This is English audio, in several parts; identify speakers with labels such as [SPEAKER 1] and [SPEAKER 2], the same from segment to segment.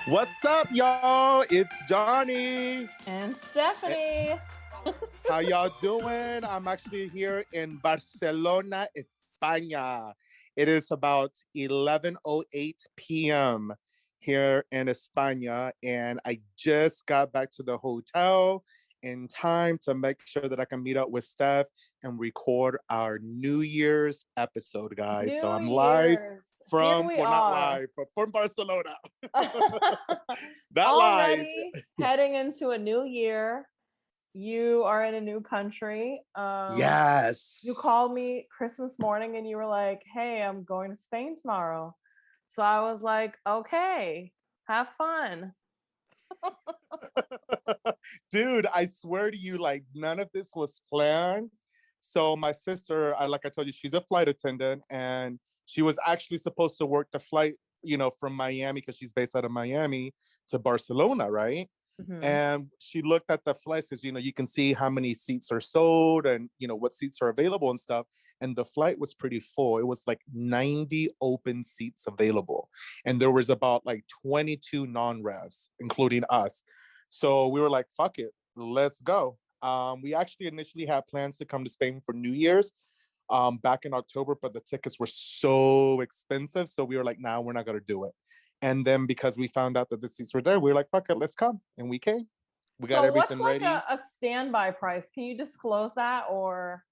[SPEAKER 1] What's up, y'all? It's Johnny.
[SPEAKER 2] And Stephanie.
[SPEAKER 1] How y'all doing? I'm actually here in Barcelona, España. It is about 11:08 p.m. here in España, and I just got back to the hotel in time to make sure that I can meet up with Steph and record our New Year's episode, guys. So
[SPEAKER 2] New
[SPEAKER 1] I'm live
[SPEAKER 2] Year's. Here
[SPEAKER 1] from,
[SPEAKER 2] we
[SPEAKER 1] well, not
[SPEAKER 2] are.
[SPEAKER 1] live, but from Barcelona. Not live.
[SPEAKER 2] Already heading into a new year. You are in a new country.
[SPEAKER 1] Yes.
[SPEAKER 2] You called me Christmas morning and you were like, hey, I'm going to Spain tomorrow. So I was like, okay, have fun.
[SPEAKER 1] Dude, I swear to you, like none of this was planned. So my sister, like I told you, she's a flight attendant, and she was actually supposed to work the flight, from Miami because she's based out of Miami to Barcelona, right?
[SPEAKER 2] Mhm.
[SPEAKER 1] And she looked at the flights because you can see how many seats are sold and what seats are available and stuff. And the flight was pretty full. It was like 90 open seats available, and there was about like 22 non-revs, including us. So we were like, fuck it, let's go. We actually initially had plans to come to Spain for New Year's back in October, but the tickets were so expensive. So we were like, nah, we're not going to do it. And then because we found out that the seats were there, we were like, fuck it, let's come. And we came. We got
[SPEAKER 2] So what's
[SPEAKER 1] everything
[SPEAKER 2] like
[SPEAKER 1] ready.
[SPEAKER 2] a standby price? Can you disclose that or?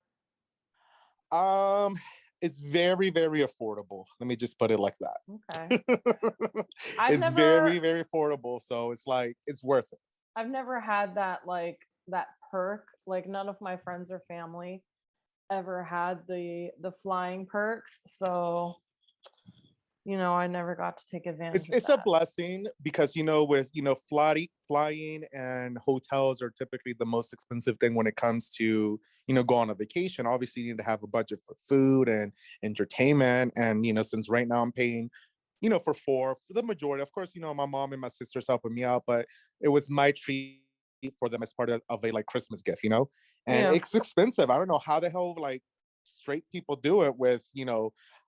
[SPEAKER 1] Um, it's very, very affordable. Let me just put it like that.
[SPEAKER 2] Okay. I've
[SPEAKER 1] It's
[SPEAKER 2] never
[SPEAKER 1] very, very affordable. So it's like, it's worth it.
[SPEAKER 2] I've never had that perk. Like none of my friends or family ever had the flying perks. So, I never got to take
[SPEAKER 1] it's
[SPEAKER 2] advantage of
[SPEAKER 1] it's a
[SPEAKER 2] that.
[SPEAKER 1] blessing because with flying and hotels are typically the most expensive thing when it comes to go on a vacation. Obviously, you need to have a budget for food and entertainment, and since right now I'm paying for the majority. Of course, my mom and my sisters helping me out, but it was my treat for them as part of a like Christmas gift. And
[SPEAKER 2] Yeah.
[SPEAKER 1] it's expensive. I don't know how the hell like straight people do it with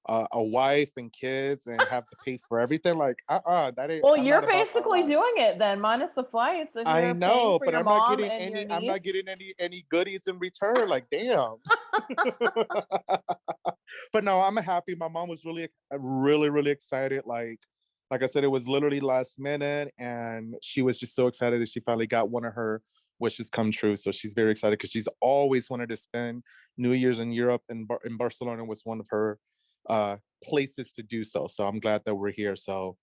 [SPEAKER 1] a wife and kids and have to pay for everything. Like, that ain't.
[SPEAKER 2] Well,
[SPEAKER 1] I'm
[SPEAKER 2] you're
[SPEAKER 1] not about that
[SPEAKER 2] basically
[SPEAKER 1] life.
[SPEAKER 2] doing it then, minus the flights, if
[SPEAKER 1] I
[SPEAKER 2] you're paying
[SPEAKER 1] know,
[SPEAKER 2] for
[SPEAKER 1] but
[SPEAKER 2] your
[SPEAKER 1] I'm not
[SPEAKER 2] mom
[SPEAKER 1] getting
[SPEAKER 2] and your
[SPEAKER 1] any. I'm not
[SPEAKER 2] niece.
[SPEAKER 1] getting any goodies in return. Like, damn. But no, I'm happy. My mom was really, really excited. Like I said, it was literally last minute, and she was just so excited that she finally got one of her wishes come true. So she's very excited because she's always wanted to spend New Year's in Europe, and in Barcelona was one of her places to do so. So I'm glad that we're here. So,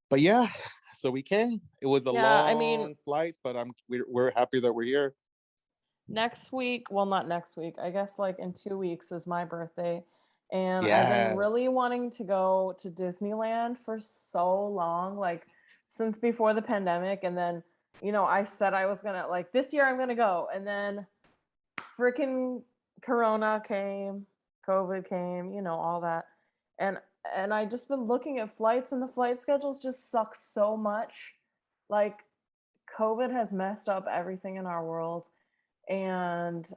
[SPEAKER 1] but yeah, so we came. It was a
[SPEAKER 2] Yeah, I mean,
[SPEAKER 1] long flight, but we're happy that we're here.
[SPEAKER 2] next week, well, not next week, I guess like in 2 weeks is my birthday. And I've been really
[SPEAKER 1] Yes.
[SPEAKER 2] wanting to go to Disneyland for so long, like since before the pandemic. And then, I said I was gonna, like, this year I'm gonna go. And then freaking Corona came, COVID came, all that. And I just been looking at flights, and the flight schedules just suck so much. Like, COVID has messed up everything in our world. And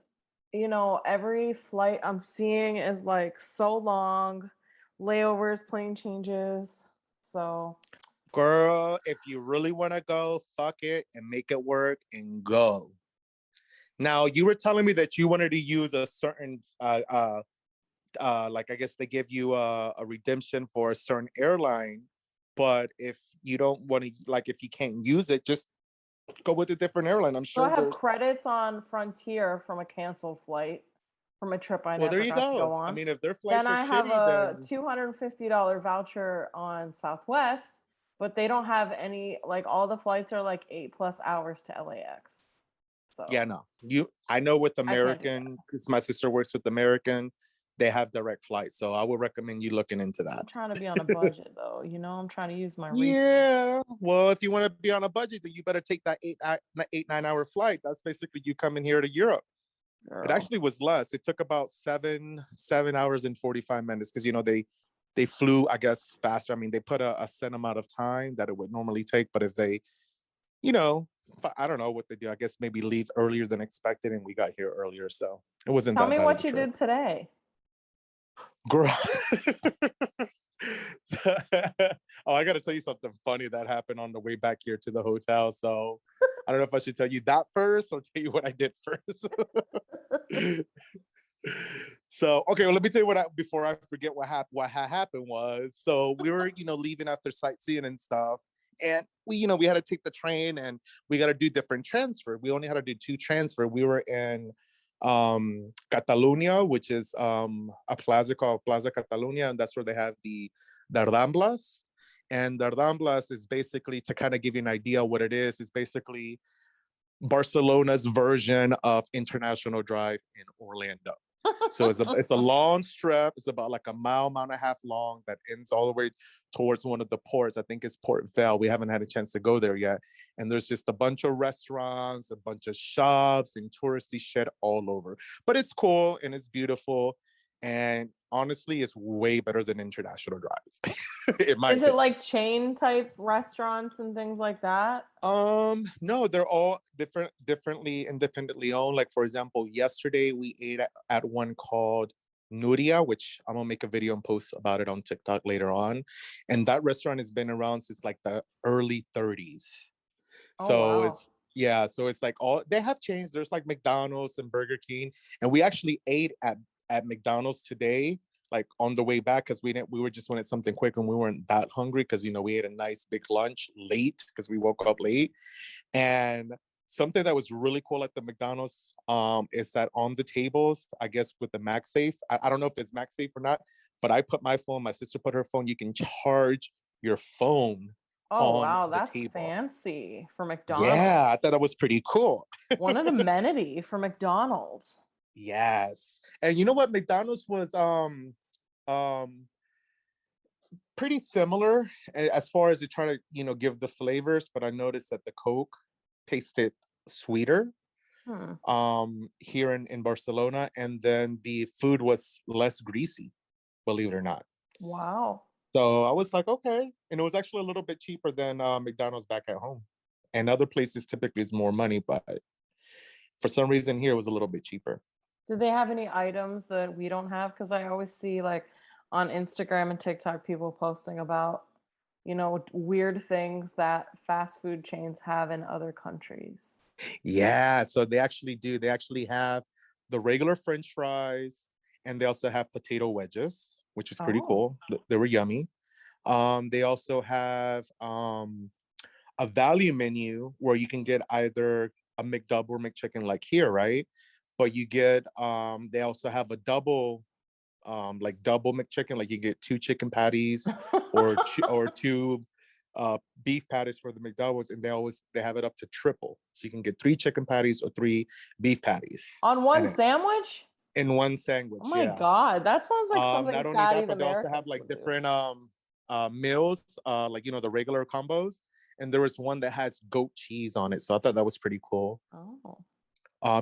[SPEAKER 2] every flight I'm seeing is like so long, layovers, plane changes. So
[SPEAKER 1] Girl, if you really want to go, fuck it and make it work and go. Now, you were telling me that you wanted to use a certain, like I guess they give you a redemption for a certain airline, but if you don't want to, like, if you can't use it, just go with a different airline. I'm
[SPEAKER 2] I
[SPEAKER 1] sure
[SPEAKER 2] have
[SPEAKER 1] there's.
[SPEAKER 2] credits on Frontier from a canceled flight from a trip I
[SPEAKER 1] Well, there
[SPEAKER 2] never
[SPEAKER 1] you
[SPEAKER 2] got to go
[SPEAKER 1] go. I
[SPEAKER 2] on.
[SPEAKER 1] mean, if their
[SPEAKER 2] Then
[SPEAKER 1] flights are
[SPEAKER 2] I have
[SPEAKER 1] shitty,
[SPEAKER 2] a
[SPEAKER 1] then
[SPEAKER 2] $250 voucher on Southwest, but they don't have any, like, all the flights are like 8+ hours to LAX.
[SPEAKER 1] yeah,
[SPEAKER 2] So
[SPEAKER 1] no. I know with
[SPEAKER 2] I can't do that.
[SPEAKER 1] American, because my sister works with American, they have direct flights. So I would recommend you looking into
[SPEAKER 2] I'm
[SPEAKER 1] that.
[SPEAKER 2] trying to be on a budget though, I'm trying to use my refund.
[SPEAKER 1] Yeah. Well, if you want to be on a budget, then you better take that 9 hour flight. That's basically you coming here to Europe. It
[SPEAKER 2] Girl.
[SPEAKER 1] actually was less. It took about 7 hours and 45 minutes because they flew, I guess, faster. I mean, they put a set amount of time that it would normally take, but if they, you know, I don't know what they do. I guess maybe leave earlier than expected, and we got here earlier, so it wasn't
[SPEAKER 2] Tell
[SPEAKER 1] that
[SPEAKER 2] me
[SPEAKER 1] bad of
[SPEAKER 2] what
[SPEAKER 1] a
[SPEAKER 2] you
[SPEAKER 1] trip.
[SPEAKER 2] did today.
[SPEAKER 1] Girl, Oh, I got to tell you something funny that happened on the way back here to the hotel. So I don't know if I should tell you that first or tell you what I did first. So okay, well, let me tell you what before I forget what happened was, so we were leaving after sightseeing and stuff, and we had to take the train and we got to do different transfer. We only had to do two transfer. We were in Catalonia, which is a plaza called Plaza Catalunya, and that's where they have the Ramblas. And the Ramblas is basically, to kind of give you an idea what it is basically Barcelona's version of International Drive in Orlando. So it's a long strip. It's about like a mile and a half long that ends all the way towards one of the ports. I think it's Port Vale. We haven't had a chance to go there yet. And there's just a bunch of restaurants, a bunch of shops, and touristy shit all over. But it's cool and it's beautiful. And honestly, it's way better than International Drive, in my
[SPEAKER 2] Is it
[SPEAKER 1] opinion.
[SPEAKER 2] like chain type restaurants and things like that?
[SPEAKER 1] No, they're all differently independently owned. Like for example, yesterday we ate at one called Nuria, which I'm gonna make a video and post about it on TikTok later on. And that restaurant has been around since like the early 30s.
[SPEAKER 2] Oh
[SPEAKER 1] So
[SPEAKER 2] wow.
[SPEAKER 1] it's yeah, so it's like all they have changed. There's like McDonald's and Burger King, and we actually ate at McDonald's today, like on the way back, because we were just wanted something quick and we weren't that hungry because we ate a nice big lunch late because we woke up late. And something that was really cool at the McDonald's is that on the tables, I guess with the MagSafe, I don't know if it's MagSafe or not, but I put my phone, my sister put her phone, you can charge your phone
[SPEAKER 2] Oh
[SPEAKER 1] on
[SPEAKER 2] wow,
[SPEAKER 1] the
[SPEAKER 2] that's
[SPEAKER 1] table.
[SPEAKER 2] fancy for
[SPEAKER 1] Yeah, I
[SPEAKER 2] McDonald's.
[SPEAKER 1] thought that was pretty cool.
[SPEAKER 2] One an amenity for McDonald's.
[SPEAKER 1] Yes. And you know what? McDonald's was um pretty similar as far as they try to, give the flavors, but I noticed that the Coke tasted sweeter
[SPEAKER 2] Hmm.
[SPEAKER 1] here in Barcelona, and then the food was less greasy, believe it or not.
[SPEAKER 2] Wow.
[SPEAKER 1] So I was like, okay. And it was actually a little bit cheaper than McDonald's back at home. And other places typically is more money, but for some reason here it was a little bit cheaper.
[SPEAKER 2] Do they have any items that we don't have? Because I always see like on Instagram and TikTok people posting about, weird things that fast food chains have in other countries.
[SPEAKER 1] Yeah, so they actually do. They actually have the regular French fries, and they also have potato wedges, which is pretty
[SPEAKER 2] Oh.
[SPEAKER 1] cool. They were yummy. They also have a value menu where you can get either a McDouble or McChicken, like here, right? But you get they also have a double like double McChicken, like you get two chicken patties or two beef patties for the McDonald's, and they have it up to triple, so you can get three chicken patties or three beef patties,
[SPEAKER 2] On
[SPEAKER 1] and
[SPEAKER 2] one sandwich?
[SPEAKER 1] in one
[SPEAKER 2] Oh
[SPEAKER 1] sandwich.
[SPEAKER 2] my
[SPEAKER 1] Yeah.
[SPEAKER 2] god, that sounds like something
[SPEAKER 1] Not only
[SPEAKER 2] fatty
[SPEAKER 1] that, but they also have
[SPEAKER 2] Americans
[SPEAKER 1] like
[SPEAKER 2] would do.
[SPEAKER 1] different meals, like the regular combos, and there was one that has goat cheese on it, so I thought that was pretty cool.
[SPEAKER 2] Oh.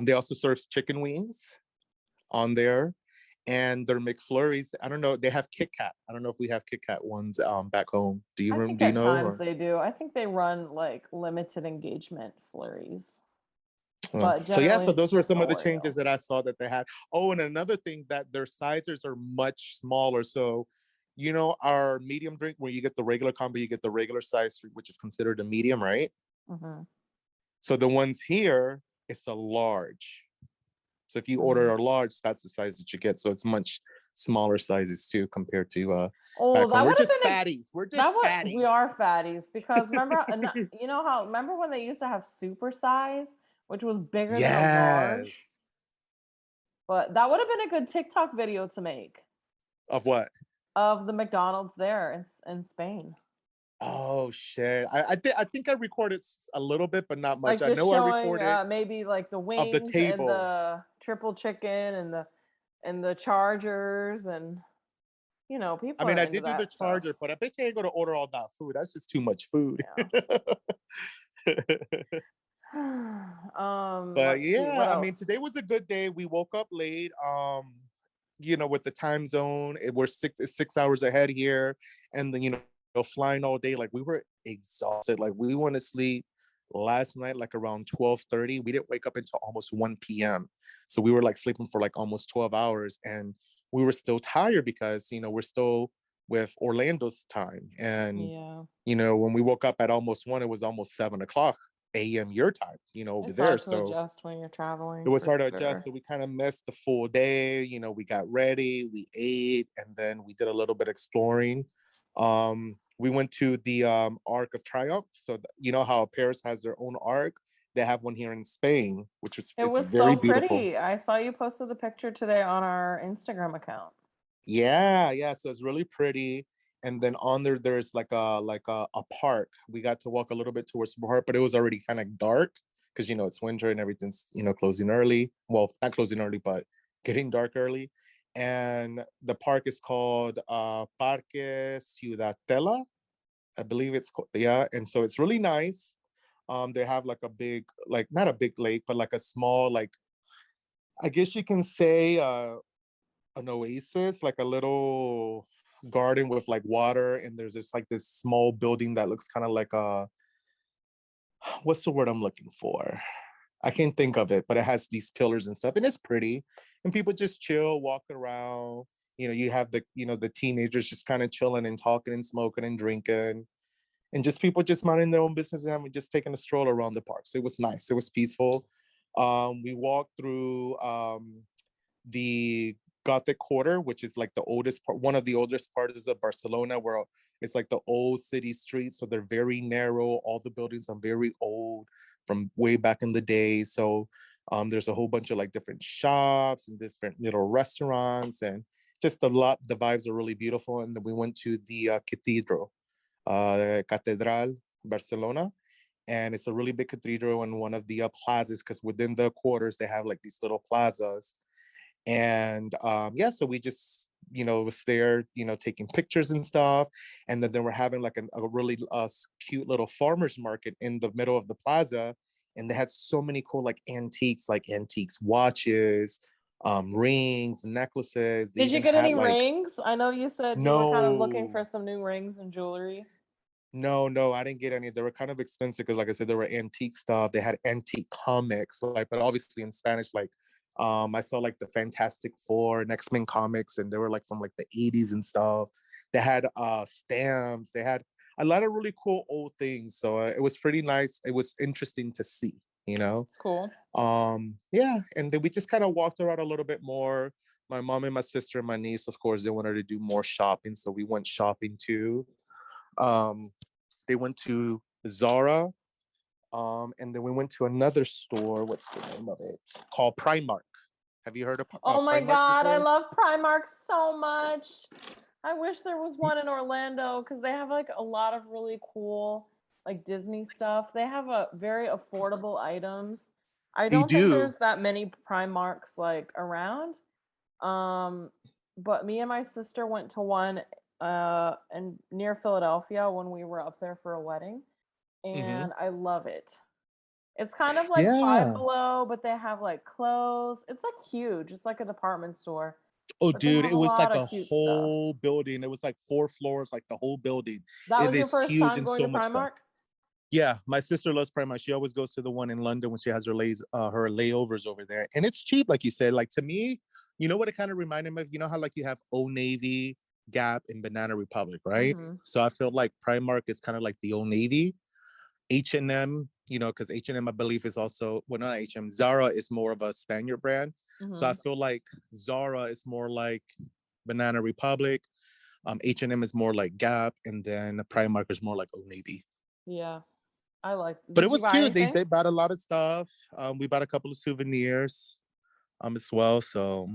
[SPEAKER 1] They also serve chicken wings on there, and their McFlurries. I don't know. They have Kit Kat. I don't know if we have Kit Kat ones back home. Do you
[SPEAKER 2] I think
[SPEAKER 1] do you
[SPEAKER 2] at
[SPEAKER 1] know?
[SPEAKER 2] times
[SPEAKER 1] Or
[SPEAKER 2] they do. I think they run like limited engagement flurries, but
[SPEAKER 1] so yeah.
[SPEAKER 2] generally
[SPEAKER 1] So
[SPEAKER 2] it's
[SPEAKER 1] those were
[SPEAKER 2] just
[SPEAKER 1] some of the changes
[SPEAKER 2] Oreo.
[SPEAKER 1] that I saw that they had. Oh, and another thing, that their sizes are much smaller. So our medium drink, where you get the regular combo, you get the regular size, which is considered a medium, right?
[SPEAKER 2] Hmm.
[SPEAKER 1] So the ones here, it's a large. So if you order
[SPEAKER 2] Hmm.
[SPEAKER 1] a large, that's the size that you get. So it's much smaller sizes too compared to
[SPEAKER 2] Oh,
[SPEAKER 1] back home.
[SPEAKER 2] that
[SPEAKER 1] We're
[SPEAKER 2] would have
[SPEAKER 1] just
[SPEAKER 2] been a
[SPEAKER 1] fatties. We're
[SPEAKER 2] that
[SPEAKER 1] just
[SPEAKER 2] what we
[SPEAKER 1] fatties.
[SPEAKER 2] are fatties because remember when they used to have super size, which was bigger than a large?
[SPEAKER 1] Yes.
[SPEAKER 2] But that would have been a good TikTok video to make
[SPEAKER 1] Of what?
[SPEAKER 2] of the McDonald's there in Spain.
[SPEAKER 1] Oh shit. I think I recorded a little bit, but not much.
[SPEAKER 2] Like
[SPEAKER 1] I
[SPEAKER 2] just
[SPEAKER 1] know I
[SPEAKER 2] showing
[SPEAKER 1] recorded
[SPEAKER 2] maybe like the
[SPEAKER 1] of the
[SPEAKER 2] wings and
[SPEAKER 1] table.
[SPEAKER 2] the triple chicken and the chargers and
[SPEAKER 1] I
[SPEAKER 2] people
[SPEAKER 1] mean,
[SPEAKER 2] are
[SPEAKER 1] I
[SPEAKER 2] into
[SPEAKER 1] did do the
[SPEAKER 2] that stuff.
[SPEAKER 1] charger, but I bet you ain't gonna order all that food. That's just too much food.
[SPEAKER 2] Yeah.
[SPEAKER 1] But
[SPEAKER 2] Let's see
[SPEAKER 1] yeah,
[SPEAKER 2] what
[SPEAKER 1] I mean,
[SPEAKER 2] else.
[SPEAKER 1] today was a good day. We woke up late. With the time zone, we're 6 hours ahead here, and then flying all day. Like we were exhausted. Like we went to sleep last night, like around 12:30. We didn't wake up until almost 1 p.m. So we were like sleeping for like almost 12 hours, and we were still tired because we're still with Orlando's time. And,
[SPEAKER 2] Yeah.
[SPEAKER 1] when we woke up at almost 1, it was almost 7 o'clock a.m. your time, over
[SPEAKER 2] It's
[SPEAKER 1] there.
[SPEAKER 2] hard to
[SPEAKER 1] So
[SPEAKER 2] adjust when you're
[SPEAKER 1] it
[SPEAKER 2] traveling
[SPEAKER 1] was
[SPEAKER 2] for
[SPEAKER 1] hard to adjust.
[SPEAKER 2] sure.
[SPEAKER 1] So we kind of missed the full day. We got ready, we ate, and then we did a little bit exploring. We went to the Arc of Triumph. So you know how Paris has their own arc. They have one here in Spain, which is
[SPEAKER 2] It
[SPEAKER 1] it's
[SPEAKER 2] was
[SPEAKER 1] very
[SPEAKER 2] so
[SPEAKER 1] beautiful.
[SPEAKER 2] pretty. I saw you posted the picture today on our Instagram account.
[SPEAKER 1] Yeah, yeah. So it's really pretty. And then on there's like a park. We got to walk a little bit towards the park, but it was already kind of dark because it's winter and everything's closing early. Well, not closing early, but getting dark early. And the park is called Parque Ciudadela, I believe it's called. Yeah, and so it's really nice. They have like a big, like not a big lake, but like a small, like I guess you can say an oasis, like a little garden with like water, and there's this small building that looks kind of like a what's the word I'm looking for? I can't think of it, but it has these pillars and stuff, and it's pretty. And people just chill, walking around. You have the teenagers just kind of chilling and talking and smoking and drinking, and just people just minding their own business and just taking a stroll around the park. So it was nice. It was peaceful. We walked through the Gothic Quarter, which is like the oldest part, one of the oldest parts of Barcelona, where it's like the old city streets. So they're very narrow. All the buildings are very old from way back in the day. So there's a whole bunch of like different shops and different little restaurants, and just a lot. The vibes are really beautiful. And then we went to the cathedral, Catedral Barcelona, and it's a really big cathedral in one of the plazas, because within the quarters they have like these little plazas. And yeah, so we just was there, taking pictures and stuff. And then they were having like a really cute little farmers market in the middle of the plaza, and they had so many cool like antiques watches, rings, necklaces. They
[SPEAKER 2] Did you
[SPEAKER 1] even
[SPEAKER 2] get
[SPEAKER 1] had
[SPEAKER 2] any
[SPEAKER 1] like
[SPEAKER 2] rings? I know you said you were kind of looking for
[SPEAKER 1] no,
[SPEAKER 2] some new rings and jewelry.
[SPEAKER 1] no, I didn't get any. They were kind of expensive because, like I said, they were antique stuff. They had antique comics, like, but obviously in Spanish, like, I saw like the Fantastic Four and X-Men comics, and they were like from like the 80s and stuff. They had stamps. They had a lot of really cool old things. So it was pretty nice. It was interesting to see, you know.
[SPEAKER 2] It's cool.
[SPEAKER 1] Yeah, and then we just kind of walked around a little bit more. My mom and my sister and my niece, of course, they wanted to do more shopping, so we went shopping too. Um, they went to Zara, and then we went to another store. What's the name of it? Called Primark. Have you heard of
[SPEAKER 2] Oh my
[SPEAKER 1] Primark
[SPEAKER 2] God, I
[SPEAKER 1] before?
[SPEAKER 2] love Primark so much. I wish there was one in Orlando because they have like a lot of really cool like Disney stuff. They have a very affordable items. I
[SPEAKER 1] You
[SPEAKER 2] don't think
[SPEAKER 1] do.
[SPEAKER 2] there's that many Primarks like around. Um, but me and my sister went to one and near Philadelphia when we were up there for a wedding,
[SPEAKER 1] Hmm.
[SPEAKER 2] and I love it. It's kind of like Five
[SPEAKER 1] Yeah.
[SPEAKER 2] Below, but they have like clothes. It's like huge. It's like a department store,
[SPEAKER 1] Oh,
[SPEAKER 2] but they
[SPEAKER 1] dude,
[SPEAKER 2] have
[SPEAKER 1] it
[SPEAKER 2] a
[SPEAKER 1] was
[SPEAKER 2] lot
[SPEAKER 1] like
[SPEAKER 2] of
[SPEAKER 1] a
[SPEAKER 2] cute stuff.
[SPEAKER 1] whole building. It was like 4 floors, like the whole building.
[SPEAKER 2] That
[SPEAKER 1] It
[SPEAKER 2] was your
[SPEAKER 1] is
[SPEAKER 2] first
[SPEAKER 1] huge
[SPEAKER 2] time
[SPEAKER 1] and
[SPEAKER 2] going
[SPEAKER 1] so
[SPEAKER 2] to
[SPEAKER 1] much stuff.
[SPEAKER 2] Primark?
[SPEAKER 1] Yeah, my sister loves Primark. She always goes to the one in London when she has her layovers over there, and it's cheap, like you said. Like to me, you know what it kind of reminded me of. You know how like you have Old Navy, Gap, and Banana Republic, right?
[SPEAKER 2] Mm-hmm.
[SPEAKER 1] So I feel like Primark is kind of like the Old Navy. H&M, because H&M, I believe, is also, well, not H&M. Zara is more of a Spaniard brand. So I
[SPEAKER 2] Mm-hmm.
[SPEAKER 1] feel like Zara is more like Banana Republic. H&M is more like Gap, and then Primark is more like Old Navy.
[SPEAKER 2] Yeah, I like.
[SPEAKER 1] But it
[SPEAKER 2] Did you
[SPEAKER 1] was
[SPEAKER 2] buy
[SPEAKER 1] cute. They
[SPEAKER 2] anything?
[SPEAKER 1] they bought a lot of stuff. We bought a couple of souvenirs as well. So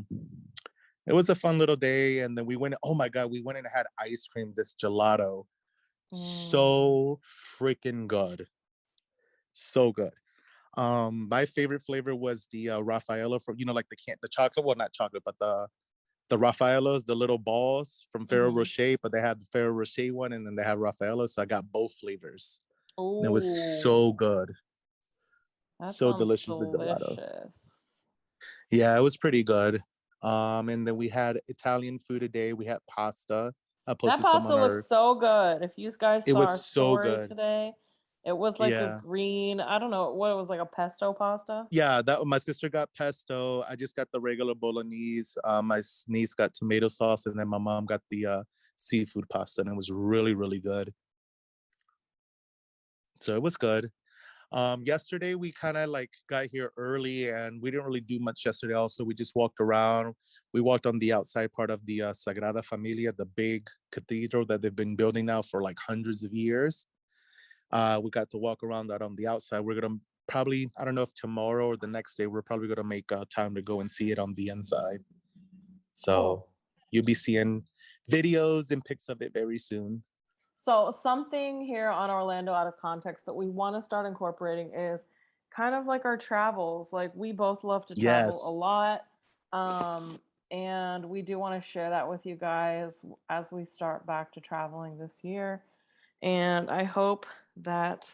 [SPEAKER 1] it was a fun little day. And then we went, oh my God, we went and had ice cream, this gelato.
[SPEAKER 2] Mm.
[SPEAKER 1] So freaking good. So good. My favorite flavor was the Raffaello from, like the chocolate, well, not chocolate, but the Raffaellos, the little balls from Ferrero
[SPEAKER 2] Mm-hmm.
[SPEAKER 1] Rocher, but they had the Ferrero Rocher one, and then they have Raffaello. So I got both flavors. And it was
[SPEAKER 2] Oh,
[SPEAKER 1] so good.
[SPEAKER 2] that
[SPEAKER 1] So
[SPEAKER 2] sounds
[SPEAKER 1] delicious, the gelato.
[SPEAKER 2] delicious.
[SPEAKER 1] Yeah, it was pretty good. And then we had Italian food today. We had pasta. I
[SPEAKER 2] That
[SPEAKER 1] posted some
[SPEAKER 2] pasta
[SPEAKER 1] on
[SPEAKER 2] looks
[SPEAKER 1] our.
[SPEAKER 2] so good. If you guys
[SPEAKER 1] It
[SPEAKER 2] saw
[SPEAKER 1] was
[SPEAKER 2] our
[SPEAKER 1] so
[SPEAKER 2] story
[SPEAKER 1] good.
[SPEAKER 2] today, it was like a
[SPEAKER 1] Yeah.
[SPEAKER 2] green, I don't know what it was, like a pesto pasta.
[SPEAKER 1] Yeah, that my sister got pesto. I just got the regular bolognese. My niece got tomato sauce, and then my mom got seafood pasta, and it was really, really good. So it was good. Yesterday we kind of like got here early and we didn't really do much yesterday. Also, we just walked around. We walked on the outside part of the Sagrada Familia, the big cathedral that they've been building now for like hundreds of years. We got to walk around that on the outside. We're gonna probably, I don't know if tomorrow or the next day, we're probably gonna make time to go and see it on the inside. So
[SPEAKER 2] Cool.
[SPEAKER 1] you'll be seeing videos and pics of it very soon.
[SPEAKER 2] So something here on Orlando out of context that we want to start incorporating is kind of like our travels. Like we both love to travel a
[SPEAKER 1] Yes,
[SPEAKER 2] lot. Um, and we do want to share that with you guys as we start back to traveling this year. And I hope that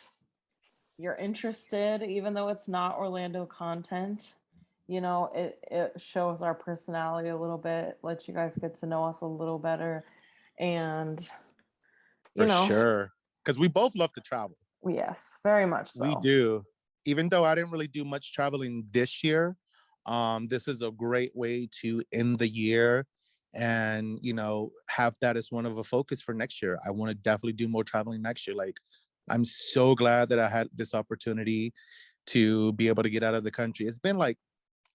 [SPEAKER 2] you're interested, even though it's not Orlando content. You know, it shows our personality a little bit, lets you guys get to know us a little better. And, you
[SPEAKER 1] for
[SPEAKER 2] know,
[SPEAKER 1] sure. Because we both love to travel.
[SPEAKER 2] yes, very much
[SPEAKER 1] We
[SPEAKER 2] so.
[SPEAKER 1] do. Even though I didn't really do much traveling this year, this is a great way to end the year and, have that as one of a focus for next year. I want to definitely do more traveling next year. Like, I'm so glad that I had this opportunity to be able to get out of the country. It's been like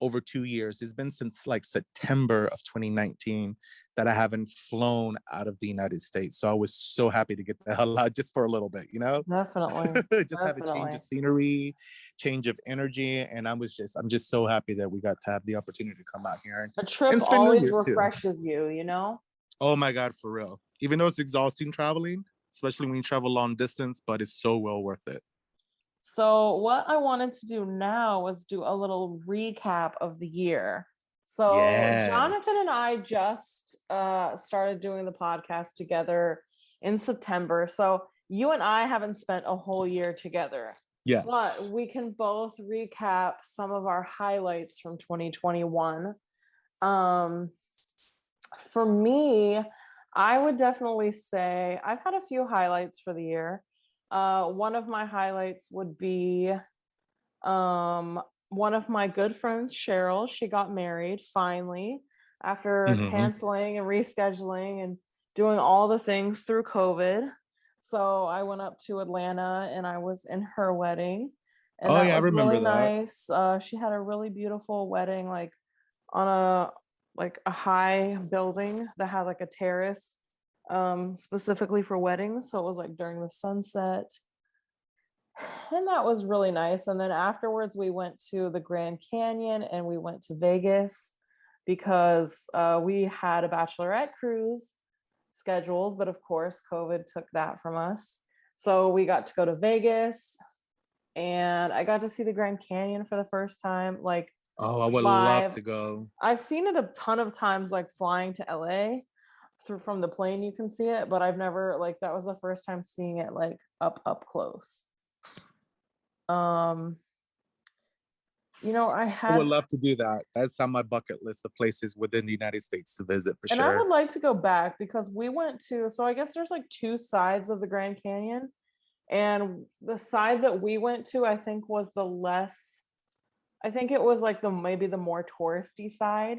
[SPEAKER 1] over 2 years. It's been since like September of 2019 that I haven't flown out of the United States. So I was so happy to get the hell out just for a little bit,
[SPEAKER 2] Definitely.
[SPEAKER 1] just have a change of
[SPEAKER 2] Definitely.
[SPEAKER 1] scenery, change of energy. And I'm just so happy that we got to have the opportunity to come out here
[SPEAKER 2] A trip
[SPEAKER 1] and spend New
[SPEAKER 2] always
[SPEAKER 1] Year's too.
[SPEAKER 2] refreshes you, you know?
[SPEAKER 1] Oh my God, for real. Even though it's exhausting traveling, especially when you travel long distance, but it's so well worth it.
[SPEAKER 2] So, what I wanted to do now was do a little recap of the year. So, Jonathan
[SPEAKER 1] Yes.
[SPEAKER 2] and I just started doing the podcast together in September. So, you and I haven't spent a whole year together, but
[SPEAKER 1] Yes.
[SPEAKER 2] we can both recap some of our highlights from 2021. Um, for me, I would definitely say I've had a few highlights for the year. One of my highlights would be um, one of my good friends, Cheryl. She got married finally after
[SPEAKER 1] Hmm.
[SPEAKER 2] canceling and rescheduling and doing all the things through COVID. So I went up to Atlanta and I was in her wedding, and
[SPEAKER 1] Oh
[SPEAKER 2] that
[SPEAKER 1] yeah, I
[SPEAKER 2] was really
[SPEAKER 1] remember that.
[SPEAKER 2] nice. She had a really beautiful wedding, like on a high building that had like a terrace specifically for weddings. So it was like during the sunset. And that was really nice. And then afterwards, we went to the Grand Canyon and we went to Vegas because we had a bachelorette cruise scheduled, but of course, COVID took that from us. So we got to go to Vegas and I got to see the Grand Canyon for the first time, like
[SPEAKER 1] Oh, I would love
[SPEAKER 2] live.
[SPEAKER 1] to go.
[SPEAKER 2] I've seen it a ton of times, like flying to LA through from the plane, you can see it, but I've never, like, that was the first time seeing it like up close. Um, I
[SPEAKER 1] I would
[SPEAKER 2] had,
[SPEAKER 1] love to do that. That's on my bucket list of places within the United States to visit for
[SPEAKER 2] and I would
[SPEAKER 1] sure.
[SPEAKER 2] like to go back because we went to, so I guess there's like two sides of the Grand Canyon. And the side that we went to, I think, was the less, I think it was like the maybe the more touristy side.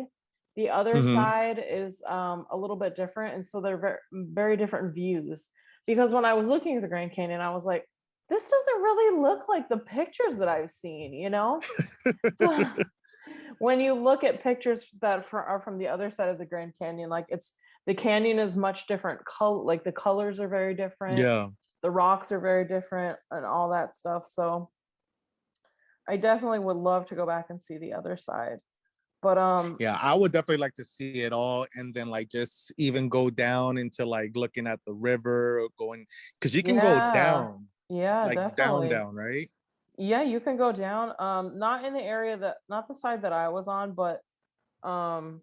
[SPEAKER 2] The other
[SPEAKER 1] Hmm.
[SPEAKER 2] side is a little bit different. And so they're very different views. Because when I was looking at the Grand Canyon, I was like, this doesn't really look like the pictures that I've seen, you know? So when you look at pictures that are from the other side of the Grand Canyon, like the canyon is much different color, like the colors are very different,
[SPEAKER 1] Yeah.
[SPEAKER 2] the rocks are very different, and all that stuff. So I definitely would love to go back and see the other side. But
[SPEAKER 1] Yeah, I would definitely like to see it all and then like just even go down into like looking at the river or going because you can go
[SPEAKER 2] yeah,
[SPEAKER 1] down,
[SPEAKER 2] yeah,
[SPEAKER 1] like down,
[SPEAKER 2] definitely.
[SPEAKER 1] down, right?
[SPEAKER 2] Yeah, you can go down. Not in the area that, not the side that I was on, but um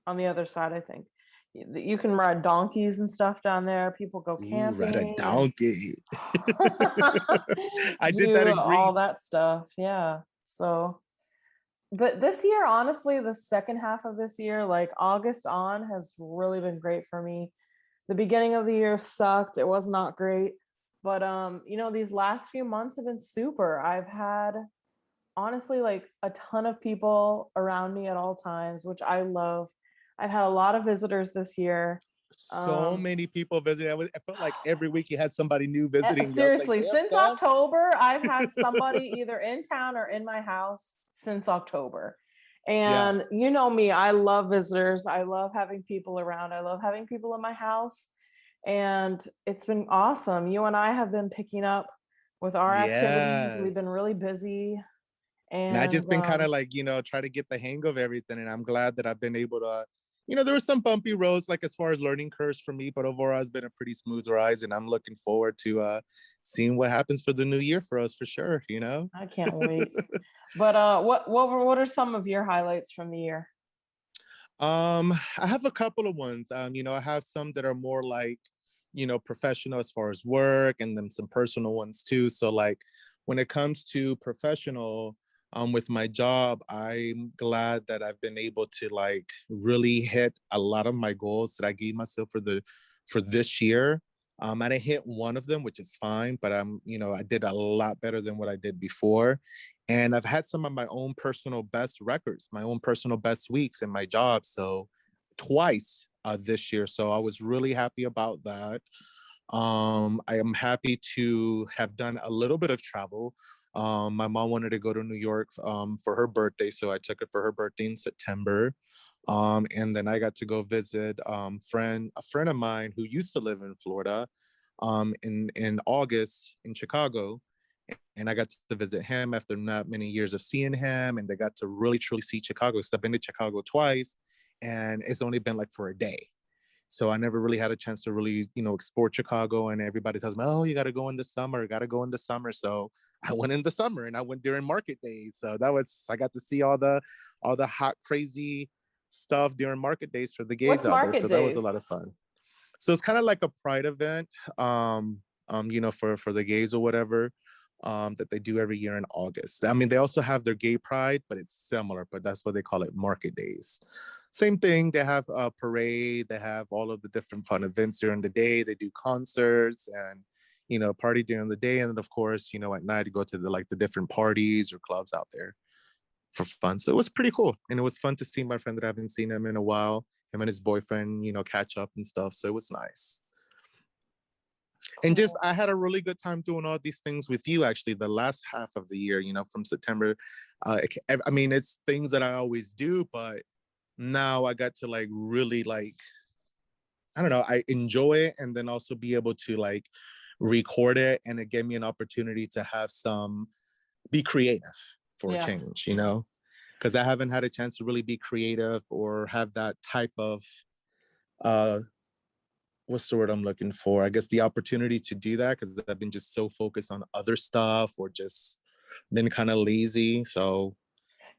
[SPEAKER 2] on the other side, I think. You can ride donkeys and stuff down there. People go
[SPEAKER 1] Ooh, ride a
[SPEAKER 2] camping and
[SPEAKER 1] donkey. I did that
[SPEAKER 2] do
[SPEAKER 1] in
[SPEAKER 2] all
[SPEAKER 1] Greece.
[SPEAKER 2] that stuff. Yeah. So, but this year, honestly, the second half of this year, like August on, has really been great for me. The beginning of the year sucked. It was not great. But these last few months have been super. I've had honestly like a ton of people around me at all times, which I love. I've had a lot of visitors this year.
[SPEAKER 1] So many people visiting. I felt like every week you had somebody new visiting. I was like,
[SPEAKER 2] Seriously,
[SPEAKER 1] damn,
[SPEAKER 2] since
[SPEAKER 1] dog.
[SPEAKER 2] October, I've had somebody either in town or in my house since October.
[SPEAKER 1] Yeah.
[SPEAKER 2] And you know me, I love visitors. I love having people around. I love having people in my house. And it's been awesome. You and I have been picking up with our activities. We've been
[SPEAKER 1] Yes.
[SPEAKER 2] really busy.
[SPEAKER 1] And I
[SPEAKER 2] And
[SPEAKER 1] just been kind of like, try to get the hang of everything. And I'm glad that I've been able to, there were some bumpy roads, like as far as learning curves for me, but overall it's been a pretty smooth rise. And I'm looking forward to seeing what happens for the new year for us for sure.
[SPEAKER 2] I can't wait. But what are some of your highlights from the year?
[SPEAKER 1] I have a couple of ones. I have some that are more like, professional as far as work, and then some personal ones too. So like when it comes to professional, with my job, I'm glad that I've been able to like really hit a lot of my goals that I gave myself for this year. I didn't hit one of them, which is fine, but I did a lot better than what I did before. And I've had some of my own personal best records, my own personal best weeks in my job. So twice this year. So I was really happy about that. I am happy to have done a little bit of travel. My mom wanted to go to New York for her birthday, so I took her for her birthday in September. And then I got to go visit a friend of mine who used to live in Florida in August in Chicago. And I got to visit him after not many years of seeing him, and they got to really truly see Chicago. So I've been to Chicago twice, and it's only been like for a day. So I never really had a chance to really, explore Chicago. And everybody tells me, oh, you got to go in the summer, got to go in the summer. So I went in the summer, and I went during market days. So I got to see all the hot, crazy stuff during market days for the gays
[SPEAKER 2] What's
[SPEAKER 1] out there.
[SPEAKER 2] market
[SPEAKER 1] So that was a
[SPEAKER 2] days?
[SPEAKER 1] lot of fun. So it's kind of like a pride event, for the gays or whatever, that they do every year in August. I mean, they also have their gay pride, but it's similar, but that's what they call it, market days. Same thing. They have a parade. They have all of the different fun events during the day. They do concerts and party during the day, and then of course, at night you go to the different parties or clubs out there for fun. So it was pretty cool, and it was fun to see my friend that I haven't seen him in a while. Him and his boyfriend, catch up and stuff. So it was nice. And just
[SPEAKER 2] Cool.
[SPEAKER 1] I had a really good time doing all these things with you actually the last half of the year, from September. I mean, it's things that I always do, but now I got to like really like, I don't know, I enjoy it, and then also be able to like record it, and it gave me an opportunity to have some be creative for a
[SPEAKER 2] Yeah.
[SPEAKER 1] change, because I haven't had a chance to really be creative or have that type of uh what's the word I'm looking for? I guess the opportunity to do that, because I've been just so focused on other stuff or just been kind of lazy. So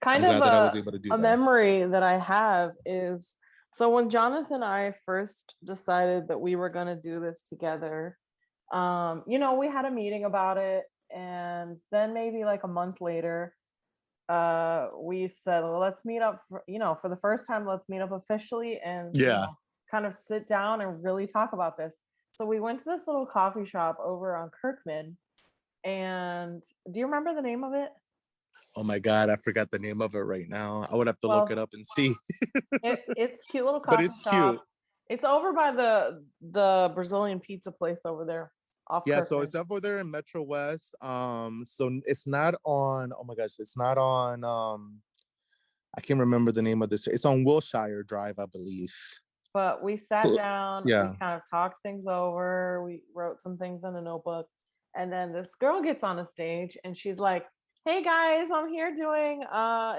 [SPEAKER 1] I'm
[SPEAKER 2] Kind of
[SPEAKER 1] glad that I was able to do
[SPEAKER 2] a
[SPEAKER 1] that.
[SPEAKER 2] memory that I have is, so when Jonathan and I first decided that we were going to do this together, we had a meeting about it, and then maybe like a month later, we said, well, let's meet up for the first time, let's meet up officially and
[SPEAKER 1] Yeah,
[SPEAKER 2] kind of sit down and really talk about this. So we went to this little coffee shop over on Kirkman, and do you remember the name of it?
[SPEAKER 1] oh my God, I forgot the name of it right now. I would have to look it
[SPEAKER 2] Well,
[SPEAKER 1] up and see.
[SPEAKER 2] it's cute little
[SPEAKER 1] But
[SPEAKER 2] coffee
[SPEAKER 1] it's cute.
[SPEAKER 2] shop. It's over by the Brazilian pizza place over there off
[SPEAKER 1] Yeah, so
[SPEAKER 2] Kirkman.
[SPEAKER 1] it's over there in Metro West. So it's not on, oh my gosh, it's not on I can't remember the name of this. It's on Wilshire Drive, I believe.
[SPEAKER 2] But we sat down, we
[SPEAKER 1] Yeah.
[SPEAKER 2] kind of talked things over, we wrote some things in a notebook, and then this girl gets on the stage and she's like, "Hey guys, I'm here doing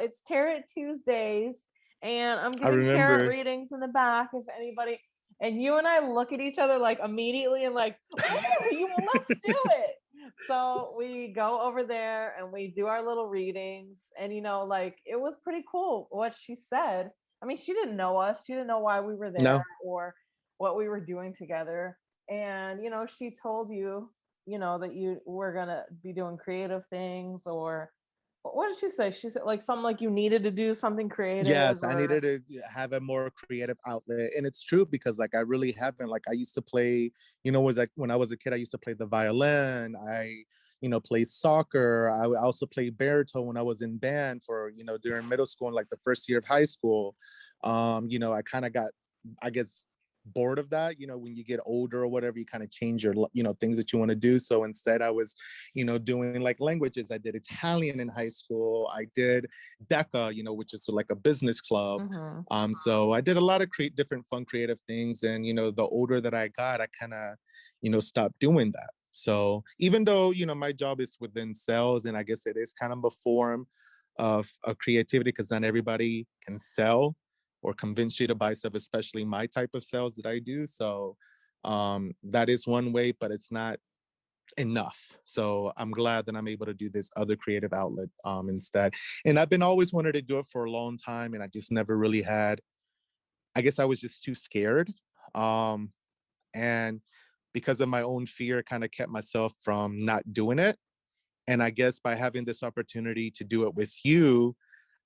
[SPEAKER 2] it's Tarot Tuesdays, and I'm
[SPEAKER 1] I
[SPEAKER 2] giving tarot
[SPEAKER 1] remember.
[SPEAKER 2] readings in the back if anybody." And you and I look at each other like immediately and like, "Oh, let's do it." So we go over there and we do our little readings, and like it was pretty cool what she said. I mean, she didn't know us. She didn't know why we were there
[SPEAKER 1] No.
[SPEAKER 2] or what we were doing together. And, she told you, that you were going to be doing creative things, or what did she say? She said like something like you needed to do something creative
[SPEAKER 1] Yes, I
[SPEAKER 2] or
[SPEAKER 1] needed to have a more creative outlet. And it's true, because like I really haven't. Like I used to play, was like when I was a kid, I used to play the violin. I, play soccer. I would also play baritone when I was in band for, during middle school and like the first year of high school. I kind of got, I guess, bored of that. When you get older or whatever, you kind of change your, things that you want to do. So instead I was, doing like languages. I did Italian in high school. I did DECA, which is like a business club.
[SPEAKER 2] Mm-hmm.
[SPEAKER 1] So I did a lot of different fun, creative things. And, the older that I got, I kind of, stopped doing that. So even though, my job is within sales, and I guess it is kind of a form of creativity, because not everybody can sell or convince you to buy stuff, especially my type of sales that I do. So that is one way, but it's not enough. So I'm glad that I'm able to do this other creative outlet instead. And I've been always wanted to do it for a long time, and I just never really had. I guess I was just too scared. And because of my own fear, kind of kept myself from not doing it. And I guess by having this opportunity to do it with you,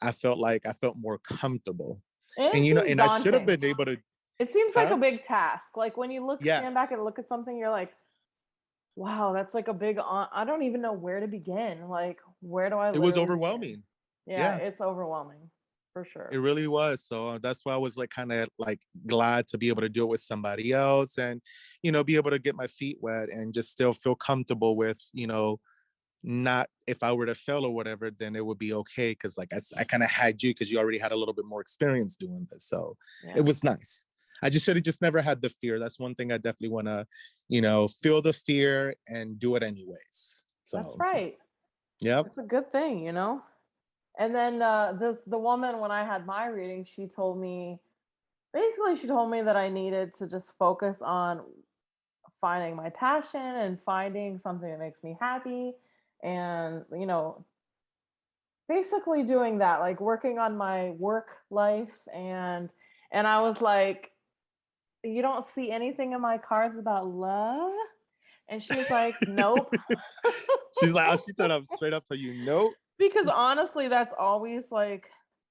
[SPEAKER 1] I felt more comfortable.
[SPEAKER 2] And
[SPEAKER 1] And
[SPEAKER 2] it seems
[SPEAKER 1] and I should have
[SPEAKER 2] daunting.
[SPEAKER 1] been able to,
[SPEAKER 2] It seems like a
[SPEAKER 1] huh?
[SPEAKER 2] big task. Like when you stand back
[SPEAKER 1] Yes.
[SPEAKER 2] and look at something, you're like, wow, that's like a big, I don't even know where to begin. Like, where do I
[SPEAKER 1] It was
[SPEAKER 2] literally begin?
[SPEAKER 1] overwhelming.
[SPEAKER 2] Yeah,
[SPEAKER 1] Yeah,
[SPEAKER 2] it's overwhelming for
[SPEAKER 1] it
[SPEAKER 2] sure.
[SPEAKER 1] really was. So that's why I was like kind of like glad to be able to do it with somebody else, and be able to get my feet wet and just still feel comfortable with, not, if I were to fail or whatever, then it would be okay, because like I kind of had you, because you already had a little bit more experience doing this. So it
[SPEAKER 2] Yeah,
[SPEAKER 1] was nice. I just should have just never had the fear. That's one thing I definitely want to, feel the fear and do it anyways.
[SPEAKER 2] that's
[SPEAKER 1] So,
[SPEAKER 2] right.
[SPEAKER 1] yep.
[SPEAKER 2] It's a good thing. And then the woman, when I had my reading, she told me that I needed to just focus on finding my passion and finding something that makes me happy, and basically doing that, like working on my work life. And I was like, you don't see anything in my cards about love? And she was like, nope.
[SPEAKER 1] She's like, oh, she told up straight up to you, nope.
[SPEAKER 2] Because honestly, that's always like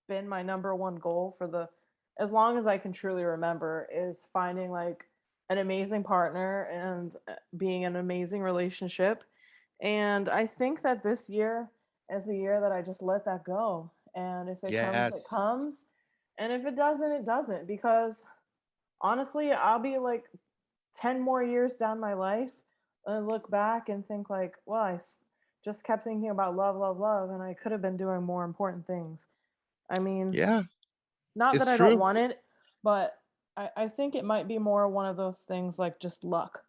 [SPEAKER 2] been my number one goal for the as long as I can truly remember, is finding like an amazing partner and being in an amazing relationship. And I think that this year is the year that I just let that go. And if it comes, it
[SPEAKER 1] Yes.
[SPEAKER 2] comes. And if it doesn't, it doesn't. Because honestly, I'll be like 10 more years down my life and look back and think like, well, just kept thinking about love, love, love, and I could have been doing more important things. I mean,
[SPEAKER 1] Yeah,
[SPEAKER 2] not that
[SPEAKER 1] it's
[SPEAKER 2] I don't
[SPEAKER 1] true.
[SPEAKER 2] want it, but I think it might be more one of those things like just luck.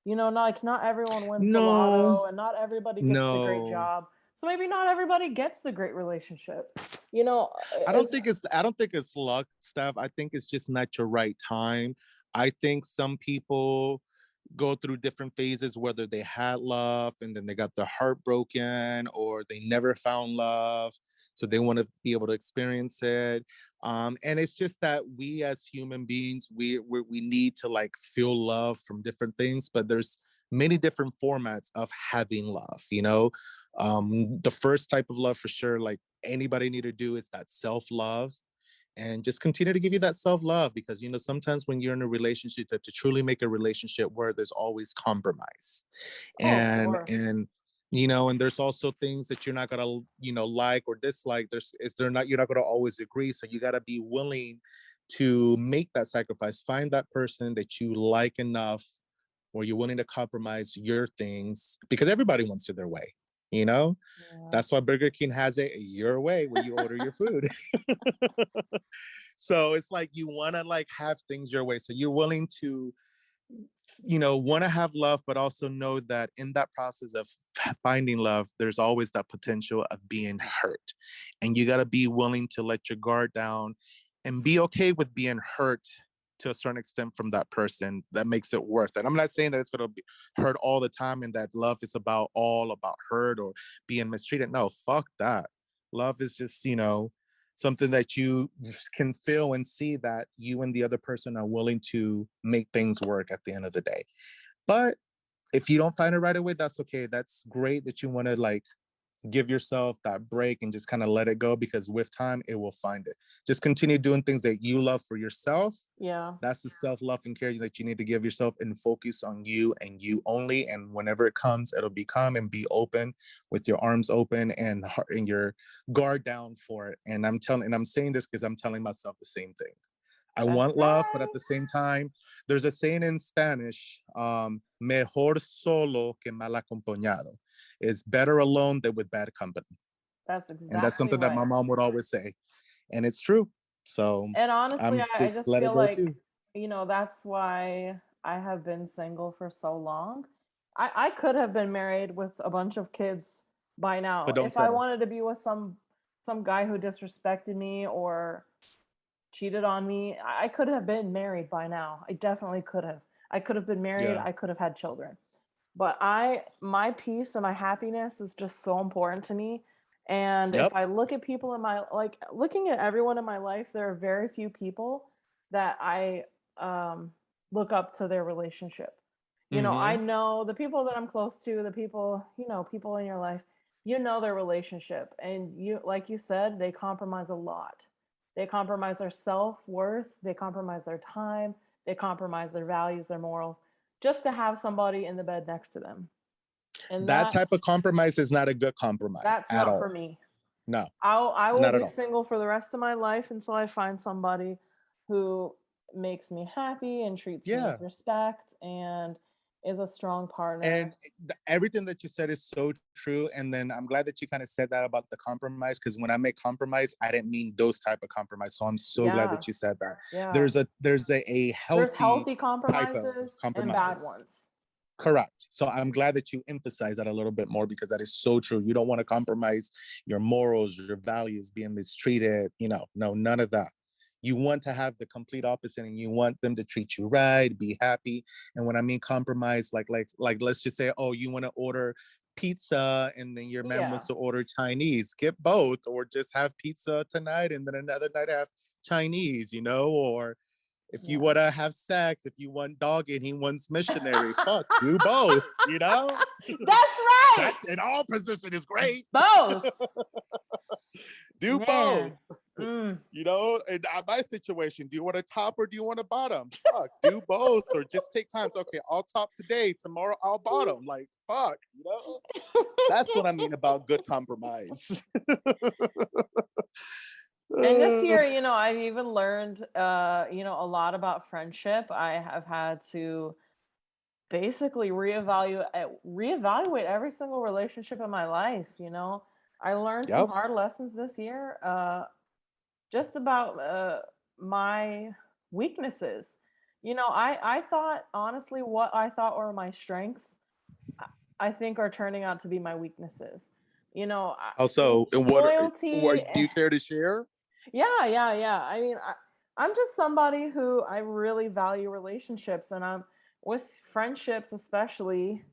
[SPEAKER 2] Not everyone wins the
[SPEAKER 1] No,
[SPEAKER 2] lotto and not everybody gets the great
[SPEAKER 1] no.
[SPEAKER 2] job. So maybe not everybody gets the great relationship. You know, as
[SPEAKER 1] I don't think it's luck, Steph. I think it's just not your right time. I think some people go through different phases, whether they had love and then they got their heart broken, or they never found love. So they want to be able to experience it. And it's just that we as human beings, we need to like feel love from different things, but there's many different formats of having love, the first type of love for sure, like anybody need to do, is that self-love, and just continue to give you that self-love, because sometimes when you're in a relationship, to truly make a relationship where there's always compromise,
[SPEAKER 2] oh, of
[SPEAKER 1] and
[SPEAKER 2] course.
[SPEAKER 1] and and there's also things that you're not gonna like or dislike. You're not gonna always agree, so you got to be willing to make that sacrifice, find that person that you like enough where you're willing to compromise your things, because everybody wants it their way, you know
[SPEAKER 2] Yeah.
[SPEAKER 1] that's why Burger King has it your way when you order your food. So it's like you want to like have things your way. So you're willing to, want to have love, but also know that in that process of finding love, there's always that potential of being hurt. And you got to be willing to let your guard down and be okay with being hurt to a certain extent from that person. That makes it worth it. I'm not saying that it's going to be hurt all the time and that love is all about hurt or being mistreated. No, fuck that. Love is just, something that you can feel and see that you and the other person are willing to make things work at the end of the day. But if you don't find it right away, that's okay. That's great that you want to like give yourself that break and just kind of let it go, because with time it will find it. Just continue doing things that you love for yourself.
[SPEAKER 2] Yeah.
[SPEAKER 1] That's the self-love and care that you need to give yourself, and focus on you and you only. And whenever it comes, it'll become, and be open with your arms open and your guard down for it. And I'm saying this because I'm telling myself the same thing. I
[SPEAKER 2] That's
[SPEAKER 1] want love, but
[SPEAKER 2] right.
[SPEAKER 1] at the same time, there's a saying in Spanish, mejor solo que mal acompañado. It's better alone than with bad company.
[SPEAKER 2] That's
[SPEAKER 1] And that's
[SPEAKER 2] exactly
[SPEAKER 1] something that
[SPEAKER 2] right.
[SPEAKER 1] my mom would always say. And it's true. So
[SPEAKER 2] And honestly,
[SPEAKER 1] I'm
[SPEAKER 2] I
[SPEAKER 1] just
[SPEAKER 2] just
[SPEAKER 1] let it
[SPEAKER 2] feel
[SPEAKER 1] go
[SPEAKER 2] like,
[SPEAKER 1] too.
[SPEAKER 2] that's why I have been single for so long. I could have been married with a bunch of kids by now
[SPEAKER 1] But don't
[SPEAKER 2] if I
[SPEAKER 1] settle.
[SPEAKER 2] wanted to be with some guy who disrespected me or cheated on me. I could have been married by now. I definitely could have. I could have been married.
[SPEAKER 1] Yeah.
[SPEAKER 2] I could have had children. But my peace and my happiness is just so important to me. And if
[SPEAKER 1] Yep.
[SPEAKER 2] I look at people in my like looking at everyone in my life, there are very few people that I look up to their relationship. I
[SPEAKER 1] Mm-hmm.
[SPEAKER 2] know the people that I'm close to, the people, people in your life, their relationship. And like you said, they compromise a lot. They compromise their self-worth, they compromise their time, they compromise their values, their morals, just to have somebody in the bed next to them. And
[SPEAKER 1] That type of compromise is not a good compromise
[SPEAKER 2] that's
[SPEAKER 1] at
[SPEAKER 2] not for
[SPEAKER 1] all.
[SPEAKER 2] me.
[SPEAKER 1] No,
[SPEAKER 2] I will
[SPEAKER 1] not at
[SPEAKER 2] be
[SPEAKER 1] all.
[SPEAKER 2] single for the rest of my life until I find somebody who makes me happy and treats me
[SPEAKER 1] Yeah.
[SPEAKER 2] with respect and is a strong partner.
[SPEAKER 1] And everything that you said is so true. And then I'm glad that you kind of said that about the compromise, because when I make compromise, I didn't mean those type of compromise. So I'm so glad
[SPEAKER 2] Yeah.
[SPEAKER 1] that you said that.
[SPEAKER 2] Yeah.
[SPEAKER 1] There's a
[SPEAKER 2] There's
[SPEAKER 1] healthy
[SPEAKER 2] healthy
[SPEAKER 1] type of
[SPEAKER 2] compromises and bad
[SPEAKER 1] compromise.
[SPEAKER 2] ones.
[SPEAKER 1] Correct. So I'm glad that you emphasize that a little bit more, because that is so true. You don't want to compromise your morals, your values, being mistreated, no, none of that. You want to have the complete opposite, and you want them to treat you right, be happy. And when I mean compromise, like let's just say, oh, you want to order pizza and then your man
[SPEAKER 2] Yeah.
[SPEAKER 1] wants to order Chinese. Get both, or just have pizza tonight and then another night have Chinese, or if you
[SPEAKER 2] Yeah.
[SPEAKER 1] want to have sex, if you want dog and he wants missionary, fuck, do both.
[SPEAKER 2] That's right.
[SPEAKER 1] Sex in all position is great.
[SPEAKER 2] Both.
[SPEAKER 1] Do both.
[SPEAKER 2] Man. Mm.
[SPEAKER 1] In my situation, do you want a top or do you want a bottom? Fuck, do both, or just take times. Okay, I'll top today, tomorrow I'll bottom. Like, fuck. That's what I mean about good compromise.
[SPEAKER 2] And this year, I've even learned, a lot about friendship. I have had to basically reevaluate every single relationship in my life. I learned some
[SPEAKER 1] Yep.
[SPEAKER 2] hard lessons this year, just about my weaknesses. I thought honestly what I thought were my strengths, I think are turning out to be my weaknesses.
[SPEAKER 1] Also, and what
[SPEAKER 2] Loyalty.
[SPEAKER 1] do you care to share?
[SPEAKER 2] Yeah, yeah, yeah. I mean, I'm just somebody who I really value relationships, and I'm with friendships, especially.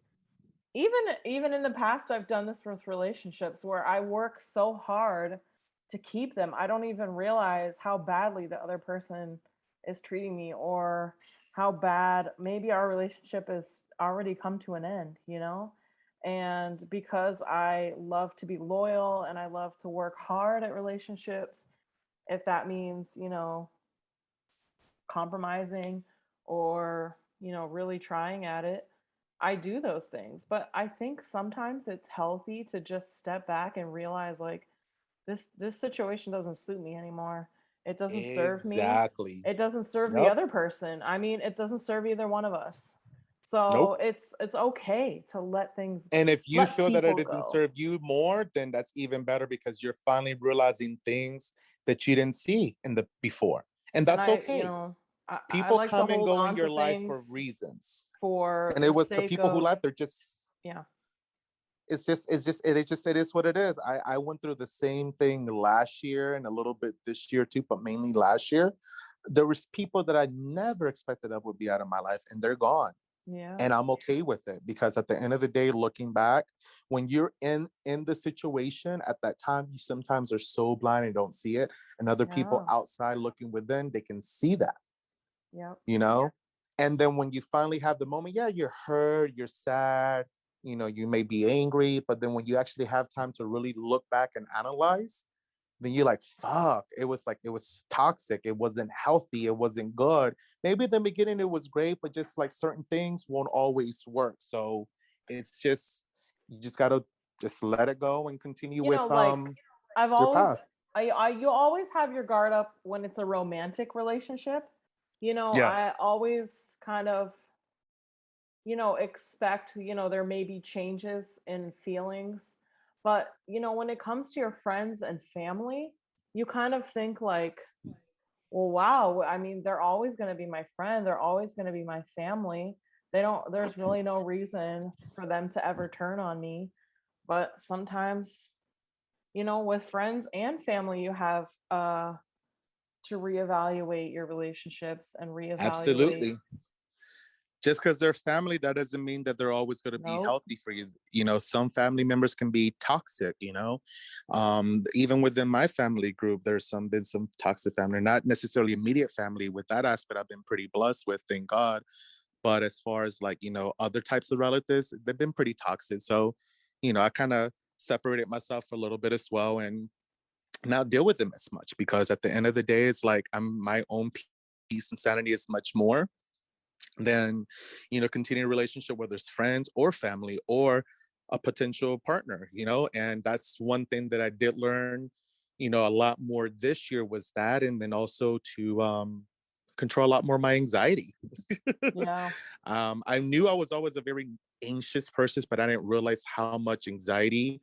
[SPEAKER 2] Even in the past, I've done this with relationships where I work so hard to keep them. I don't even realize how badly the other person is treating me, or how bad maybe our relationship has already come to an end. And because I love to be loyal and I love to work hard at relationships, if that means compromising or really trying at it, I do those things. But I think sometimes it's healthy to just step back and realize, like, this situation doesn't suit me anymore. It doesn't serve me.
[SPEAKER 1] Exactly.
[SPEAKER 2] It doesn't serve the
[SPEAKER 1] Yep.
[SPEAKER 2] other person. I mean, it doesn't serve either one of us.
[SPEAKER 1] Nope.
[SPEAKER 2] So it's okay to
[SPEAKER 1] And if you
[SPEAKER 2] let
[SPEAKER 1] feel that it
[SPEAKER 2] people
[SPEAKER 1] doesn't
[SPEAKER 2] go.
[SPEAKER 1] serve you more, then that's even better, because you're finally realizing things that you didn't see in the before. And
[SPEAKER 2] And
[SPEAKER 1] that's okay.
[SPEAKER 2] I
[SPEAKER 1] People
[SPEAKER 2] like to
[SPEAKER 1] come and
[SPEAKER 2] hold
[SPEAKER 1] go in
[SPEAKER 2] on to
[SPEAKER 1] your life for
[SPEAKER 2] things
[SPEAKER 1] reasons.
[SPEAKER 2] for
[SPEAKER 1] And it
[SPEAKER 2] the
[SPEAKER 1] was the
[SPEAKER 2] sake
[SPEAKER 1] people who
[SPEAKER 2] of,
[SPEAKER 1] left, they're just
[SPEAKER 2] yeah.
[SPEAKER 1] it is what it is. I went through the same thing last year and a little bit this year too, but mainly last year. There was people that I never expected that would be out of my life, and they're gone.
[SPEAKER 2] Yeah.
[SPEAKER 1] And I'm okay with it, because at the end of the day, looking back, when you're in the situation at that time, you sometimes are so blind and don't see it, and other people
[SPEAKER 2] Yeah.
[SPEAKER 1] outside looking within, they can see that,
[SPEAKER 2] Yep.
[SPEAKER 1] you know and then when you finally have the moment, yeah, you're hurt, you're sad, you may be angry, but then when you actually have time to really look back and analyze, then you're like, fuck, it was toxic, it wasn't healthy, it wasn't good. Maybe in the beginning it was great, but just like certain things won't always work. So it's just, you just gotta just let it go and continue with
[SPEAKER 2] Like, I've
[SPEAKER 1] your
[SPEAKER 2] always
[SPEAKER 1] path.
[SPEAKER 2] you always have your guard up when it's a romantic relationship.
[SPEAKER 1] Yeah,
[SPEAKER 2] I always kind of, expect, there may be changes in feelings. But, when it comes to your friends and family, you kind of think like, well, wow, I mean, they're always going to be my friend. They're always going to be my family. There's really no reason for them to ever turn on me. But sometimes, with friends and family, you have to reevaluate your relationships and reevaluate.
[SPEAKER 1] absolutely. Just because they're family, that doesn't mean that they're always going to be
[SPEAKER 2] Nope.
[SPEAKER 1] healthy for you. Some family members can be toxic. Even within my family group, there's been some toxic family, not necessarily immediate family. With that aspect, I've been pretty blessed with, thank God. But as far as like, other types of relatives, they've been pretty toxic. So, I kind of separated myself a little bit as well and not deal with them as much, because at the end of the day, it's like I'm my own peace and sanity is much more than, continue a relationship, whether it's friends or family or a potential partner, and that's one thing that I did learn, a lot more this year was that. And then also to control a lot more my anxiety.
[SPEAKER 2] Yeah,
[SPEAKER 1] I knew I was always a very anxious person, but I didn't realize how much anxiety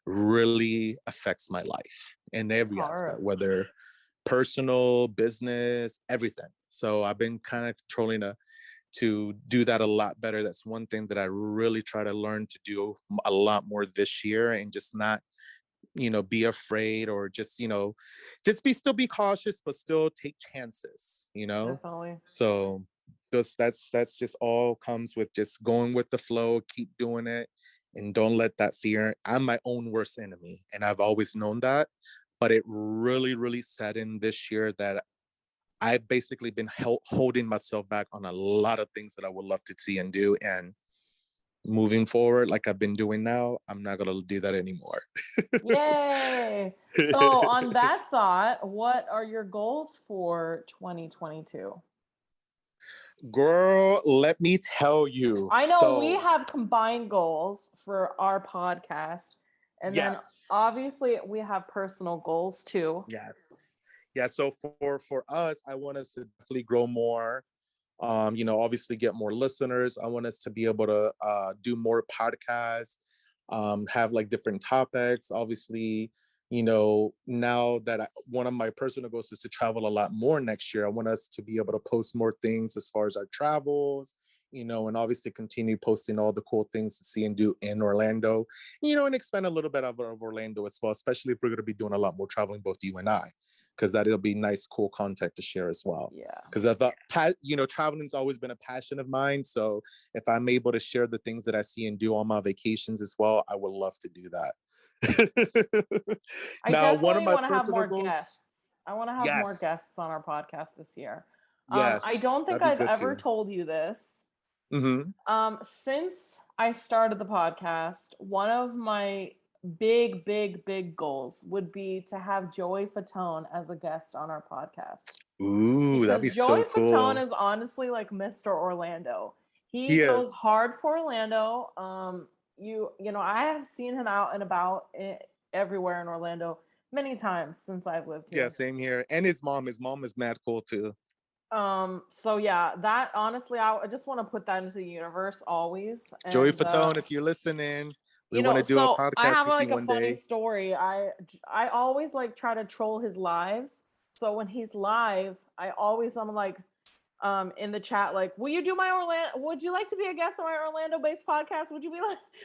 [SPEAKER 1] really affects my life in
[SPEAKER 2] it's
[SPEAKER 1] every aspect,
[SPEAKER 2] hard.
[SPEAKER 1] whether personal, business, everything. So I've been kind of controlling to do that a lot better. That's one thing that I really try to learn to do a lot more this year, and just not, be afraid, or just, just still be cautious, but still take chances.
[SPEAKER 2] Definitely.
[SPEAKER 1] So that's just all comes with just going with the flow, keep doing it, and don't let that fear. I'm my own worst enemy, and I've always known that. But it really, really set in this year that I've basically been holding myself back on a lot of things that I would love to see and do. And moving forward, like I've been doing now, I'm not going to do that anymore.
[SPEAKER 2] Yay. So, on that thought, what are your goals for 2022?
[SPEAKER 1] Girl, let me tell you.
[SPEAKER 2] I know we
[SPEAKER 1] So,
[SPEAKER 2] have combined goals for our podcast. And then
[SPEAKER 1] yes.
[SPEAKER 2] obviously we have personal goals too.
[SPEAKER 1] Yes. Yeah, so for us, I want us to definitely grow more. Obviously get more listeners. I want us to be able to do more podcasts, have like different topics. Obviously, now that one of my personal goals is to travel a lot more next year. I want us to be able to post more things as far as our travels, and obviously continue posting all the cool things to see and do in Orlando, and expand a little bit of Orlando as well, especially if we're going to be doing a lot more traveling, both you and I, because that'll be nice, cool content to share as well.
[SPEAKER 2] Yeah.
[SPEAKER 1] Because I thought, traveling's always been a passion of mine. So if I'm able to share the things that I see and do on my vacations as well, I would love to do that.
[SPEAKER 2] I
[SPEAKER 1] Now, one of
[SPEAKER 2] definitely
[SPEAKER 1] my
[SPEAKER 2] want to have
[SPEAKER 1] personal
[SPEAKER 2] more
[SPEAKER 1] goals,
[SPEAKER 2] guests. I want to have more
[SPEAKER 1] yes,
[SPEAKER 2] guests on our podcast this year. I
[SPEAKER 1] yes,
[SPEAKER 2] don't think
[SPEAKER 1] that'd be
[SPEAKER 2] I've
[SPEAKER 1] good
[SPEAKER 2] ever
[SPEAKER 1] too.
[SPEAKER 2] told you this.
[SPEAKER 1] Hmm.
[SPEAKER 2] Since I started the podcast, one of my big, big, big goals would be to have Joey Fatone as a guest on our podcast.
[SPEAKER 1] Ooh, that'd be
[SPEAKER 2] Because Joey
[SPEAKER 1] so
[SPEAKER 2] Fatone
[SPEAKER 1] cool.
[SPEAKER 2] is honestly like Mr. Orlando. He
[SPEAKER 1] He
[SPEAKER 2] goes
[SPEAKER 1] is.
[SPEAKER 2] hard for Orlando. I have seen him out and about everywhere in Orlando many times since I've lived
[SPEAKER 1] Yeah,
[SPEAKER 2] here.
[SPEAKER 1] same here. And his mom is mad cool too.
[SPEAKER 2] So yeah, that honestly, I just want to put that into the universe always.
[SPEAKER 1] Joey
[SPEAKER 2] And
[SPEAKER 1] Fatone, if you're listening, we want to do a
[SPEAKER 2] so I
[SPEAKER 1] podcast
[SPEAKER 2] have
[SPEAKER 1] with you
[SPEAKER 2] like a
[SPEAKER 1] one
[SPEAKER 2] funny
[SPEAKER 1] day.
[SPEAKER 2] story. I always like try to troll his lives. So when he's live, I'm like in the chat like, will you do my Orlando, would you like to be a guest on my Orlando based podcast? Would you be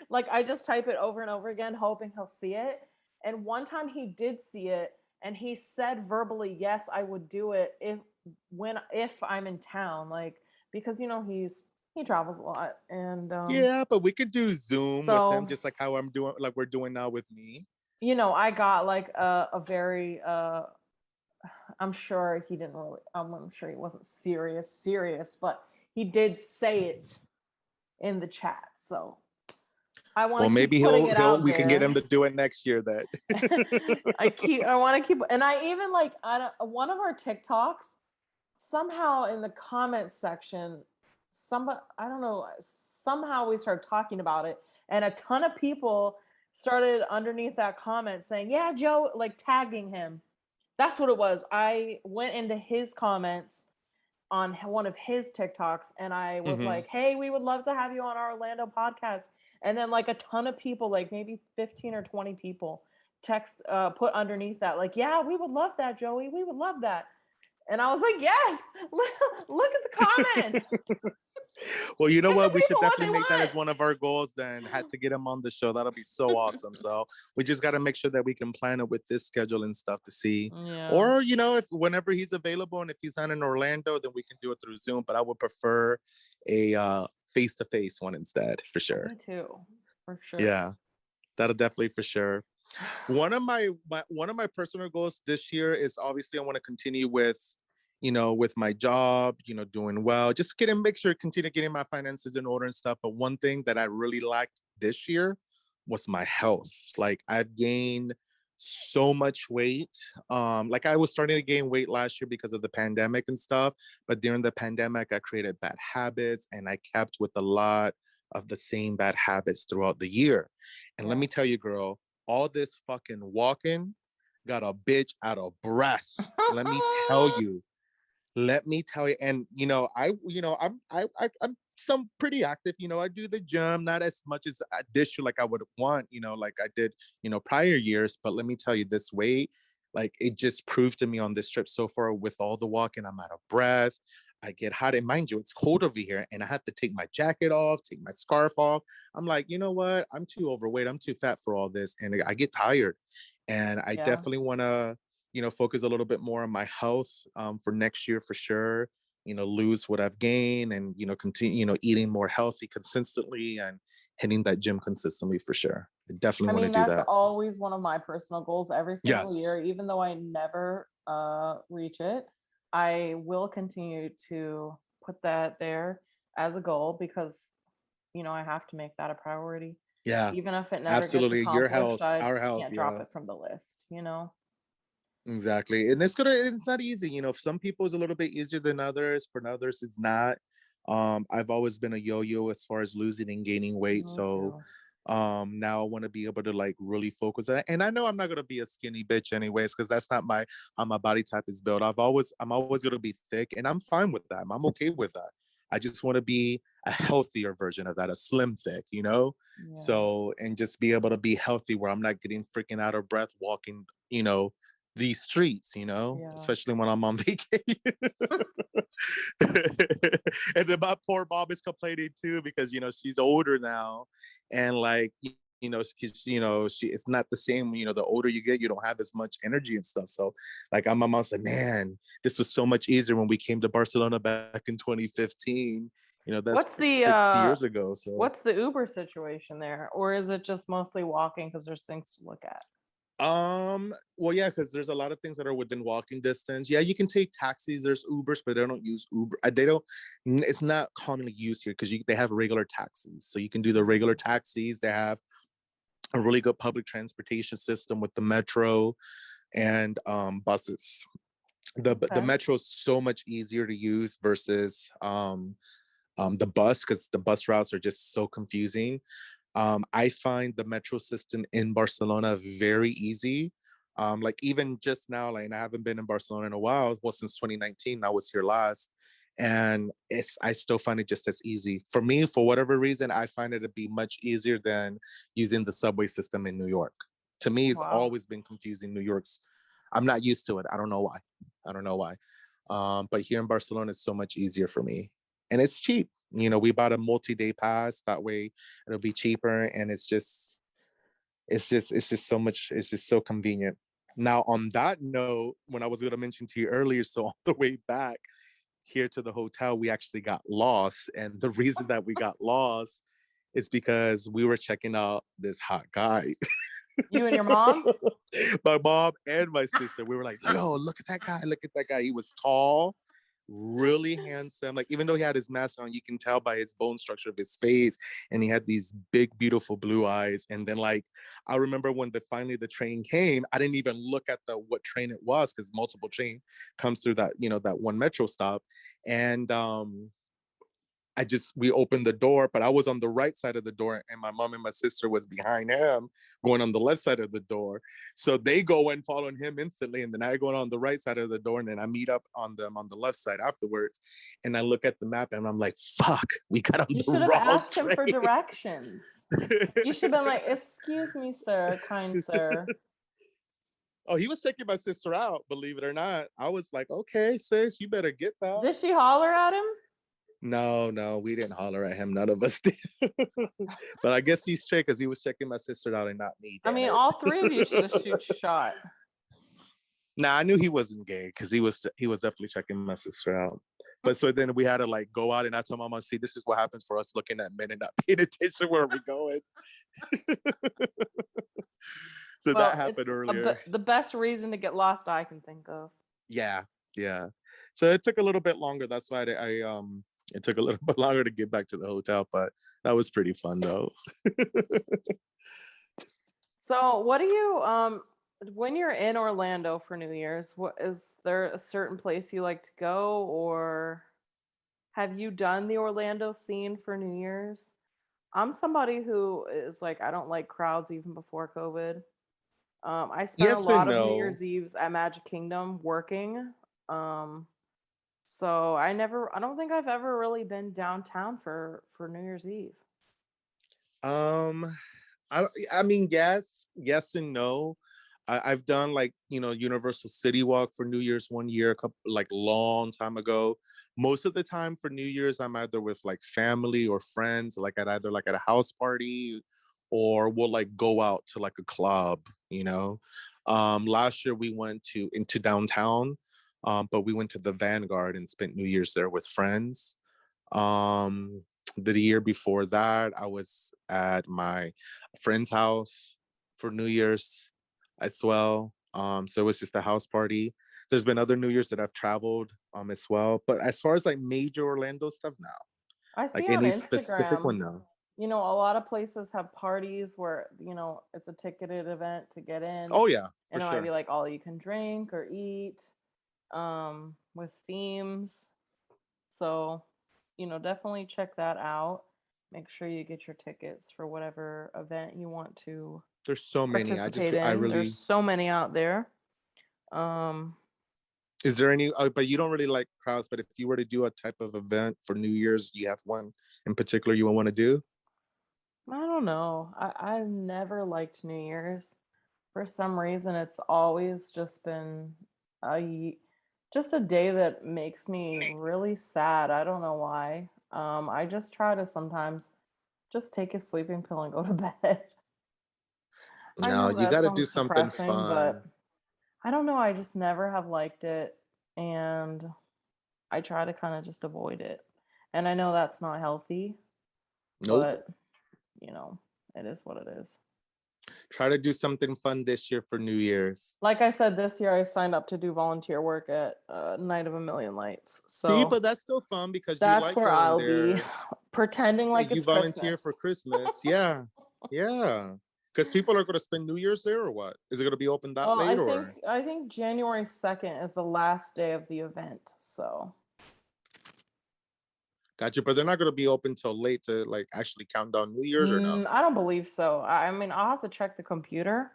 [SPEAKER 2] like I just type it over and over again hoping he'll see it. And one time he did see it and he said verbally, yes, I would do it if I'm in town, like, because he travels a lot. And
[SPEAKER 1] Yeah, but we could do Zoom with him,
[SPEAKER 2] so
[SPEAKER 1] just like how I'm doing, like we're doing now with me.
[SPEAKER 2] I got like a very I'm sure he didn't really I'm sure he wasn't serious, but he did say it in the chat. So I
[SPEAKER 1] Well,
[SPEAKER 2] want to keep
[SPEAKER 1] maybe
[SPEAKER 2] putting it out
[SPEAKER 1] we can get him
[SPEAKER 2] there.
[SPEAKER 1] to do it next year. That
[SPEAKER 2] I want to keep, and I even like, one of our TikToks, somehow in the comments section, somebody, I don't know, somehow we started talking about it, and a ton of people started underneath that comment saying, yeah, Joe, like tagging him. That's what it was. I went into his comments on one of his TikToks and I was
[SPEAKER 1] Hmm.
[SPEAKER 2] like, "Hey, we would love to have you on our Orlando podcast." And then like a ton of people, like maybe 15 or 20 people put underneath that like, "Yeah, we would love that, Joey. We would love that." And I was like, "Yes. Look at the comment.
[SPEAKER 1] Well, you know
[SPEAKER 2] Give the
[SPEAKER 1] what? We should
[SPEAKER 2] people what they
[SPEAKER 1] definitely make that as
[SPEAKER 2] want."
[SPEAKER 1] one of our goals. Then had to get him on the show. That'll be so awesome. So we just got to make sure that we can plan it with this schedule and stuff to see,
[SPEAKER 2] Yeah.
[SPEAKER 1] or if whenever he's available and if he's not in Orlando, then we can do it through Zoom. But I would prefer a face to face one instead, for sure.
[SPEAKER 2] Me too. For sure.
[SPEAKER 1] Yeah, that'll definitely for sure. One of my personal goals this year is obviously I want to continue with my job, doing well, just make sure continue getting my finances in order and stuff. But one thing that I really liked this year was my health. Like I've gained so much weight. Like I was starting to gain weight last year because of the pandemic and stuff, but during the pandemic I created bad habits and I kept with a lot of the same bad habits throughout the year. And let
[SPEAKER 2] Yeah.
[SPEAKER 1] me tell you, girl, all this fucking walking got a bitch out of breath. Let me tell you. Let me tell you. And I'm some pretty active. I do the gym, not as much as this year like I would want, like I did, prior years. But let me tell you, this weight, like it just proved to me on this trip so far with all the walking, I'm out of breath. I get hot. And mind you, it's cold over here and I have to take my jacket off, take my scarf off. I'm like, you know what? I'm too overweight. I'm too fat for all this. And I get tired. And I
[SPEAKER 2] Yeah.
[SPEAKER 1] definitely want to, focus a little bit more on my health for next year for sure. Lose what I've gained and, continue, eating more healthy consistently and hitting that gym consistently for sure. I
[SPEAKER 2] I
[SPEAKER 1] definitely want to
[SPEAKER 2] mean,
[SPEAKER 1] do
[SPEAKER 2] that's
[SPEAKER 1] that.
[SPEAKER 2] always one of my personal goals every single
[SPEAKER 1] Yes.
[SPEAKER 2] year, even though I never reach it. I will continue to put that there as a goal because I have to make that a priority.
[SPEAKER 1] Yeah,
[SPEAKER 2] Even if it never gets
[SPEAKER 1] absolutely. Your
[SPEAKER 2] accomplished,
[SPEAKER 1] health,
[SPEAKER 2] I
[SPEAKER 1] our health.
[SPEAKER 2] can't drop
[SPEAKER 1] Yeah.
[SPEAKER 2] it from the list.
[SPEAKER 1] Exactly. And it's not easy. For some people it's a little bit easier than others. For others it's not. I've always been a yo-yo as far as losing and gaining weight.
[SPEAKER 2] Me
[SPEAKER 1] So
[SPEAKER 2] too.
[SPEAKER 1] now I want to be able to like really focus on it. And I know I'm not gonna be a skinny bitch anyways, because that's not my how my body type is built. I'm always gonna be thick and I'm fine with that. I'm okay with that. I just want to be a healthier version of that, a slim thick.
[SPEAKER 2] Yeah.
[SPEAKER 1] So and just be able to be healthy where I'm not getting freaking out of breath walking, these streets,
[SPEAKER 2] Yeah.
[SPEAKER 1] especially when I'm on vacation. And then my poor mom is complaining too because she's older now, and like she it's not the same. The older you get, you don't have as much energy and stuff. So like my mom said, man, this was so much easier when we came to Barcelona back in 2015. That's
[SPEAKER 2] What's
[SPEAKER 1] like
[SPEAKER 2] the
[SPEAKER 1] 6 years ago. So
[SPEAKER 2] what's the Uber situation there? Or is it just mostly walking because there's things to look at?
[SPEAKER 1] well, yeah, because there's a lot of things that are within walking distance. Yeah, you can take taxis. There's Ubers, but they don't use Uber. They don't. It's not commonly used here because they have regular taxis, so you can do the regular taxis. They have a really good public transportation system with the metro and buses. The
[SPEAKER 2] Okay.
[SPEAKER 1] metro is so much easier to use versus the bus because the bus routes are just so confusing. I find the metro system in Barcelona very easy. Like even just now, like I haven't been in Barcelona in a while. Well, since 2019, I was here last, and I still find it just as easy for me. For whatever reason, I find it to be much easier than using the subway system in New York. To me, it's
[SPEAKER 2] Wow.
[SPEAKER 1] always been confusing. New York's, I'm not used to it. I don't know why. I don't know why. But here in Barcelona, it's so much easier for me, and it's cheap. We bought a multi-day pass. That way, it'll be cheaper, and it's just so much. It's just so convenient. Now, on that note, when I was going to mention to you earlier, so on the way back here to the hotel, we actually got lost, and the reason that we got lost is because we were checking out this hot guy.
[SPEAKER 2] You and your mom?
[SPEAKER 1] My mom and my sister, we were like, yo, look at that guy, look at that guy. He was tall, really handsome. Like, even though he had his mask on, you can tell by his bone structure of his face. And he had these big, beautiful blue eyes. And then, like, I remember when finally the train came, I didn't even look at the what train it was because multiple train comes through that one metro stop. And we opened the door, but I was on the right side of the door, and my mom and my sister was behind him, going on the left side of the door. So they go and following him instantly, and then I go on the right side of the door, and then I meet up on them on the left side afterwards. And I look at the map, and I'm like, "Fuck, we got on
[SPEAKER 2] You
[SPEAKER 1] the
[SPEAKER 2] should have
[SPEAKER 1] wrong
[SPEAKER 2] asked him for
[SPEAKER 1] train."
[SPEAKER 2] directions. You should have been like, "Excuse me, sir, kind sir."
[SPEAKER 1] Oh, he was taking my sister out, believe it or not. I was like, "Okay, sis, you better get that."
[SPEAKER 2] Did she holler at him?
[SPEAKER 1] No, no, we didn't holler at him. None of us did. But I guess he's straight because he was checking my sister out and not me.
[SPEAKER 2] I
[SPEAKER 1] Damn
[SPEAKER 2] mean,
[SPEAKER 1] it.
[SPEAKER 2] all three of you should have shoot shot.
[SPEAKER 1] Nah, I knew he wasn't gay because he was definitely checking my sister out. But so then we had to like go out, and I told Mama, "See, this is what happens for us looking at men and not paying attention where we're going." So that
[SPEAKER 2] Well,
[SPEAKER 1] happened
[SPEAKER 2] it's
[SPEAKER 1] earlier.
[SPEAKER 2] the best reason to get lost I can think of.
[SPEAKER 1] Yeah, yeah. So it took a little bit longer. That's why it took a little bit longer to get back to the hotel, but that was pretty fun though.
[SPEAKER 2] So, what do you when you're in Orlando for New Year's, what is there a certain place you like to go, or have you done the Orlando scene for New Year's? I'm somebody who is like I don't like crowds even before COVID. I spent a
[SPEAKER 1] Yes and
[SPEAKER 2] lot of New
[SPEAKER 1] no.
[SPEAKER 2] Year's Eves at Magic Kingdom working. Um, so I don't think I've ever really been downtown for New Year's Eve.
[SPEAKER 1] Um, I mean, yes and no. I've done like Universal City Walk for New Year's one year, a couple like long time ago. Most of the time for New Year's, I'm either with like family or friends, like at either like at a house party, or we'll like go out to like a club. Last year we went into downtown, but we went to the Vanguard and spent New Year's there with friends. Um, the year before that, I was at my friend's house for New Year's as well. So it was just a house party. There's been other New Year's that I've traveled as well. But as far as like major Orlando stuff now,
[SPEAKER 2] I see
[SPEAKER 1] like
[SPEAKER 2] on
[SPEAKER 1] any specific
[SPEAKER 2] Instagram,
[SPEAKER 1] one now.
[SPEAKER 2] a lot of places have parties where, it's a ticketed event to get in.
[SPEAKER 1] Oh yeah, for
[SPEAKER 2] And it might be
[SPEAKER 1] sure.
[SPEAKER 2] like all you can drink or eat, with themes. So, definitely check that out. Make sure you get your tickets for whatever event you want to
[SPEAKER 1] There's so many.
[SPEAKER 2] participate
[SPEAKER 1] I
[SPEAKER 2] in. There's
[SPEAKER 1] really.
[SPEAKER 2] so many out there. Um,
[SPEAKER 1] Is there any? But you don't really like crowds. But if you were to do a type of event for New Year's, do you have one in particular you would want to do?
[SPEAKER 2] I don't know. I've never liked New Year's. For some reason, it's always just been just a day that makes me really sad. I don't know why. I just try to sometimes just take a sleeping pill and go to bed. I
[SPEAKER 1] No,
[SPEAKER 2] know
[SPEAKER 1] you
[SPEAKER 2] that
[SPEAKER 1] got to do
[SPEAKER 2] sounds
[SPEAKER 1] something
[SPEAKER 2] depressing, but
[SPEAKER 1] fun.
[SPEAKER 2] I don't know. I just never have liked it, and I try to kind of just avoid it. And I know that's not healthy,
[SPEAKER 1] Nope.
[SPEAKER 2] but you know, it is what it is.
[SPEAKER 1] Try to do something fun this year for New Year's.
[SPEAKER 2] Like I said, this year I signed up to do volunteer work at Night of a Million Lights.
[SPEAKER 1] See,
[SPEAKER 2] So
[SPEAKER 1] but that's still fun because you
[SPEAKER 2] that's
[SPEAKER 1] like
[SPEAKER 2] where
[SPEAKER 1] going
[SPEAKER 2] I'll be
[SPEAKER 1] there.
[SPEAKER 2] pretending like
[SPEAKER 1] You
[SPEAKER 2] it's
[SPEAKER 1] volunteer for
[SPEAKER 2] Christmas.
[SPEAKER 1] Christmas. Yeah. Yeah. Because people are going to spend New Year's there or what? Is it going to be open that
[SPEAKER 2] Well,
[SPEAKER 1] late
[SPEAKER 2] I
[SPEAKER 1] or?
[SPEAKER 2] think I think January 2nd is the last day of the event. So
[SPEAKER 1] Gotcha. But they're not going to be open till late to like actually count down New Year's or no?
[SPEAKER 2] I don't believe so. I mean, I'll have to check the computer,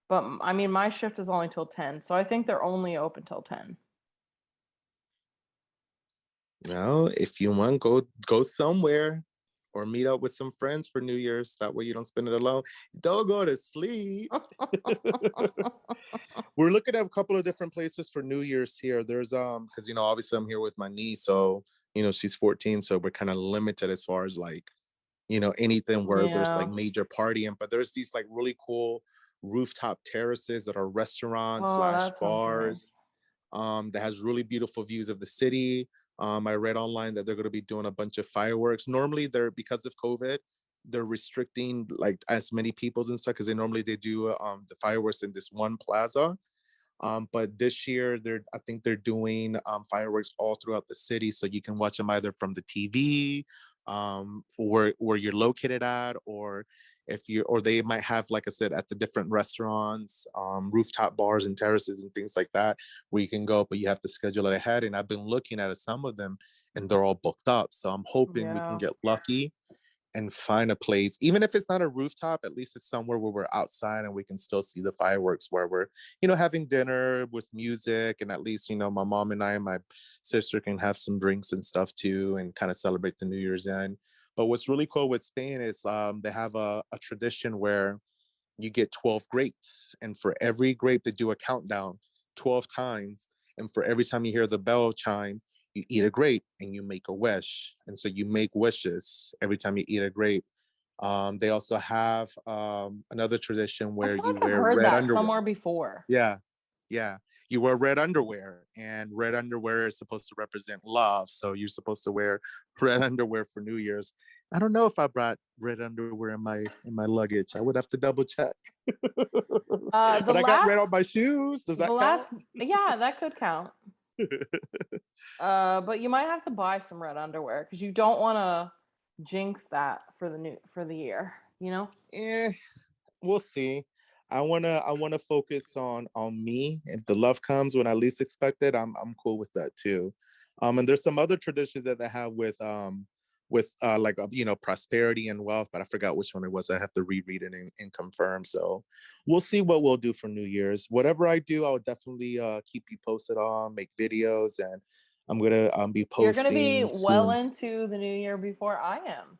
[SPEAKER 2] but I mean, my shift is only till 10, so I think they're only open till 10.
[SPEAKER 1] No, if you want, go somewhere or meet up with some friends for New Year's. That way you don't spend it alone. Don't go to sleep. We're looking at a couple of different places for New Year's here. There's because obviously I'm here with my niece, so she's 14, so we're kind of limited as far as like anything where there's like
[SPEAKER 2] Yeah.
[SPEAKER 1] major partying. But there's these like really cool rooftop terraces that are restaurants
[SPEAKER 2] Oh,
[SPEAKER 1] slash
[SPEAKER 2] that sounds
[SPEAKER 1] bars
[SPEAKER 2] nice.
[SPEAKER 1] that has really beautiful views of the city. I read online that they're going to be doing a bunch of fireworks. Normally, they're because of COVID, they're restricting like as many peoples and stuff because they do the fireworks in this one plaza. But this year, I think they're doing fireworks all throughout the city, so you can watch them either from the TV, for where you're located at, or if you, or they might have, like I said, at the different restaurants, rooftop bars and terraces and things like that, where you can go, but you have to schedule it ahead. And I've been looking at some of them and they're all booked up. So I'm hoping we can
[SPEAKER 2] Yeah.
[SPEAKER 1] get lucky and find a place, even if it's not a rooftop, at least it's somewhere where we're outside and we can still see the fireworks, where we're, having dinner with music, and at least, my mom and I and my sister can have some drinks and stuff too, and kind of celebrate the New Year's end. But what's really cool with Spain is they have a tradition where you get 12 grapes, and for every grape they do a countdown 12 times, and for every time you hear the bell chime, you eat a grape and you make a wish. And so you make wishes every time you eat a grape. They also have another tradition
[SPEAKER 2] I
[SPEAKER 1] where
[SPEAKER 2] feel
[SPEAKER 1] you
[SPEAKER 2] like I've
[SPEAKER 1] wear
[SPEAKER 2] heard
[SPEAKER 1] red
[SPEAKER 2] that
[SPEAKER 1] underwear.
[SPEAKER 2] somewhere before.
[SPEAKER 1] Yeah, yeah. You wear red underwear, and red underwear is supposed to represent love. So you're supposed to wear red underwear for New Year's. I don't know if I brought red underwear in my luggage. I would have to double check.
[SPEAKER 2] The
[SPEAKER 1] But I got red on
[SPEAKER 2] last,
[SPEAKER 1] my shoes. Does
[SPEAKER 2] the
[SPEAKER 1] that count?
[SPEAKER 2] last, yeah, that could count. But you might have to buy some red underwear because you don't want to jinx that for the year.
[SPEAKER 1] Eh, we'll see. I wanna focus on me. If the love comes when I least expect it, I'm cool with that too. And there's some other traditions that they have with like prosperity and wealth, but I forgot which one it was. I have to reread it and confirm. So we'll see what we'll do for New Year's. Whatever I do, I'll definitely keep you posted on, make videos, and I'm gonna be
[SPEAKER 2] You're gonna be
[SPEAKER 1] posting
[SPEAKER 2] well
[SPEAKER 1] soon.
[SPEAKER 2] into the new year before I am.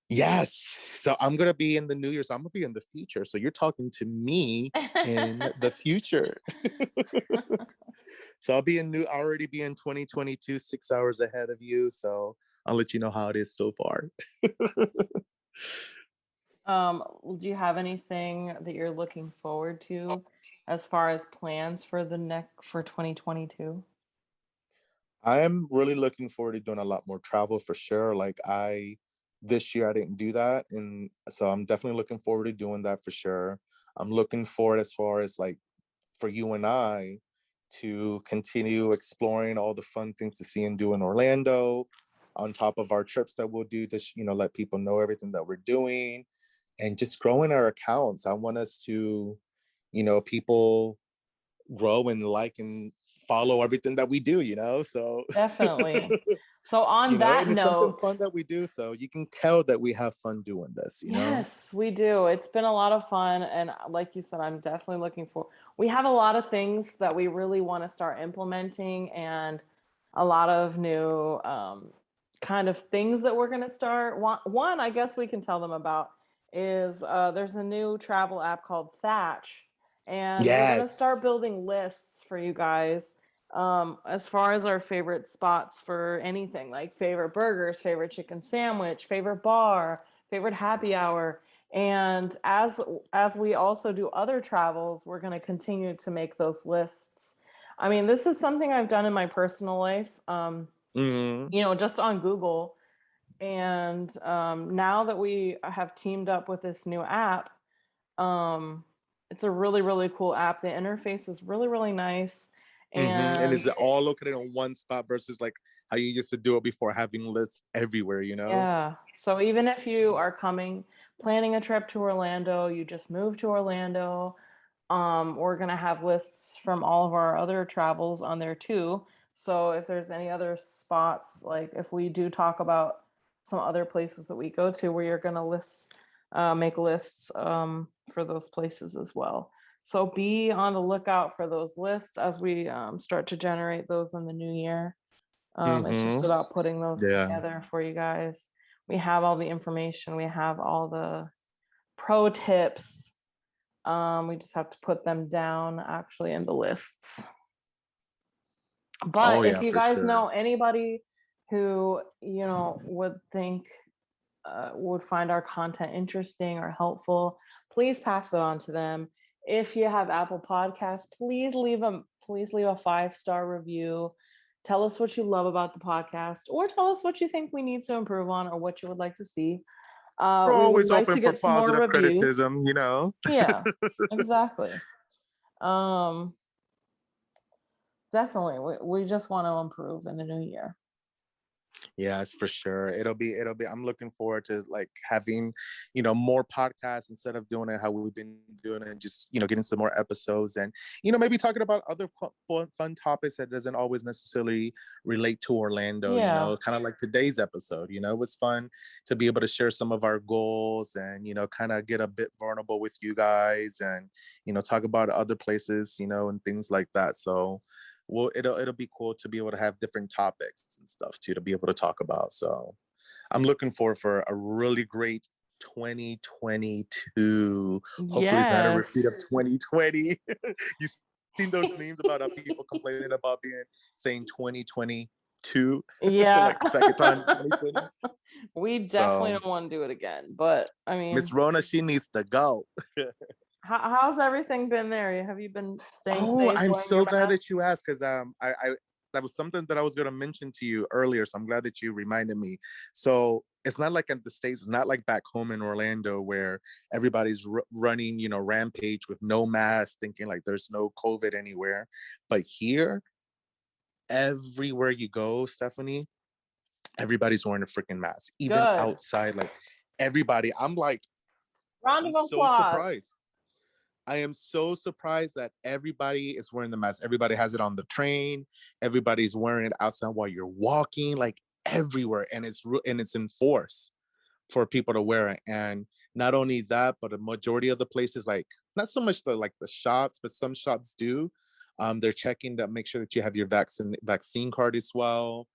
[SPEAKER 1] Yes. So I'm gonna be in the New Year's. I'm gonna be in the future. So you're talking to me in the future. So I'll already be in 2022, 6 hours ahead of you. So I'll let you know how it is so far.
[SPEAKER 2] Do you have anything that you're looking forward to as far as plans for the next for 2022?
[SPEAKER 1] I am really looking forward to doing a lot more travel for sure. This year I didn't do that. And so I'm definitely looking forward to doing that for sure. I'm looking forward, as far as like for you and I, to continue exploring all the fun things to see and do in Orlando, on top of our trips that we'll do to, let people know everything that we're doing, and just growing our accounts. I want us to, people grow and like and follow everything that we do, so
[SPEAKER 2] Definitely. So on that
[SPEAKER 1] and it's something
[SPEAKER 2] note,
[SPEAKER 1] fun that we do, so you can tell that we have fun doing this.
[SPEAKER 2] yes, we do. It's been a lot of fun. And like you said, I'm definitely we have a lot of things that we really want to start implementing and a lot of new kind of things that we're going to start. One, I guess we can tell them about is there's a new travel app called Thatch. And we're going to start
[SPEAKER 1] Yes.
[SPEAKER 2] building lists for you guys as far as our favorite spots for anything like favorite burgers, favorite chicken sandwich, favorite bar, favorite happy hour. And as we also do other travels, we're going to continue to make those lists. I mean, this is something I've done in my personal life,
[SPEAKER 1] Hmm.
[SPEAKER 2] just on Google. And now that we have teamed up with this new app, um, it's a really, really cool app. The interface is really, really nice.
[SPEAKER 1] And
[SPEAKER 2] And
[SPEAKER 1] is it all located on one spot versus like how you used to do it before, having lists everywhere?
[SPEAKER 2] yeah. So even if you are planning a trip to Orlando, you just moved to Orlando, we're gonna have lists from all of our other travels on there too. So if there's any other spots, like if we do talk about some other places that we go to, where you're gonna make lists for those places as well. So be on the lookout for those lists as we start to generate those in the new year. It's just
[SPEAKER 1] Hmm.
[SPEAKER 2] about putting those
[SPEAKER 1] Yeah.
[SPEAKER 2] together for you guys. We have all the information, we have all the pro tips. We just have to put them down actually in the lists.
[SPEAKER 1] Oh
[SPEAKER 2] But if
[SPEAKER 1] yeah,
[SPEAKER 2] you
[SPEAKER 1] for
[SPEAKER 2] guys
[SPEAKER 1] sure.
[SPEAKER 2] know anybody who, would think would find our content interesting or helpful, please pass it on to them. If you have Apple Podcasts, please leave a 5-star review. Tell us what you love about the podcast, or tell us what you think we need to improve on, or what you would like to see.
[SPEAKER 1] We're
[SPEAKER 2] We would
[SPEAKER 1] always
[SPEAKER 2] like
[SPEAKER 1] open
[SPEAKER 2] to
[SPEAKER 1] for
[SPEAKER 2] get some more
[SPEAKER 1] positive
[SPEAKER 2] reviews.
[SPEAKER 1] criticism.
[SPEAKER 2] Yeah, exactly. Um, Definitely. We just want to improve in the new year.
[SPEAKER 1] Yes, for sure. It'll be I'm looking forward to like having, more podcasts instead of doing it how we've been doing it, and just, getting some more episodes and, maybe talking about other fun topics that doesn't always necessarily relate to Orlando,
[SPEAKER 2] Yeah.
[SPEAKER 1] kind of like today's episode. It was fun to be able to share some of our goals and, kind of get a bit vulnerable with you guys and, talk about other places, and things like that. So, well, it'll be cool to be able to have different topics and stuff too to be able to talk about. So I'm looking forward for a really great 2022. Hopefully it's not a repeat of
[SPEAKER 2] Yes.
[SPEAKER 1] 2020. You seen those memes about people complaining about being saying 2022
[SPEAKER 2] Yeah.
[SPEAKER 1] like the second time in 2020.
[SPEAKER 2] We definitely
[SPEAKER 1] So
[SPEAKER 2] don't want to do it again. But I
[SPEAKER 1] Miss
[SPEAKER 2] mean,
[SPEAKER 1] Rona, she needs to go.
[SPEAKER 2] how's everything been there? Have you been staying
[SPEAKER 1] Oh,
[SPEAKER 2] safe,
[SPEAKER 1] I'm
[SPEAKER 2] wearing your
[SPEAKER 1] so glad
[SPEAKER 2] mask?
[SPEAKER 1] that you asked because I that was something that I was going to mention to you earlier. So I'm glad that you reminded me. So it's not like in the States, it's not like back home in Orlando where everybody's running, rampage with no mask, thinking like there's no COVID anywhere. But here, everywhere you go, Stephanie, everybody's wearing a freaking mask, even
[SPEAKER 2] Good.
[SPEAKER 1] outside. Like everybody,
[SPEAKER 2] Round
[SPEAKER 1] I'm
[SPEAKER 2] of
[SPEAKER 1] so
[SPEAKER 2] applause.
[SPEAKER 1] surprised. I am so surprised that everybody is wearing the mask. Everybody has it on the train. Everybody's wearing it outside while you're walking, like everywhere, and it's in force for people to wear it. And not only that, but a majority of the places, like not so much the shops, but some shops do. They're checking to make sure that you have your vaccine card as well.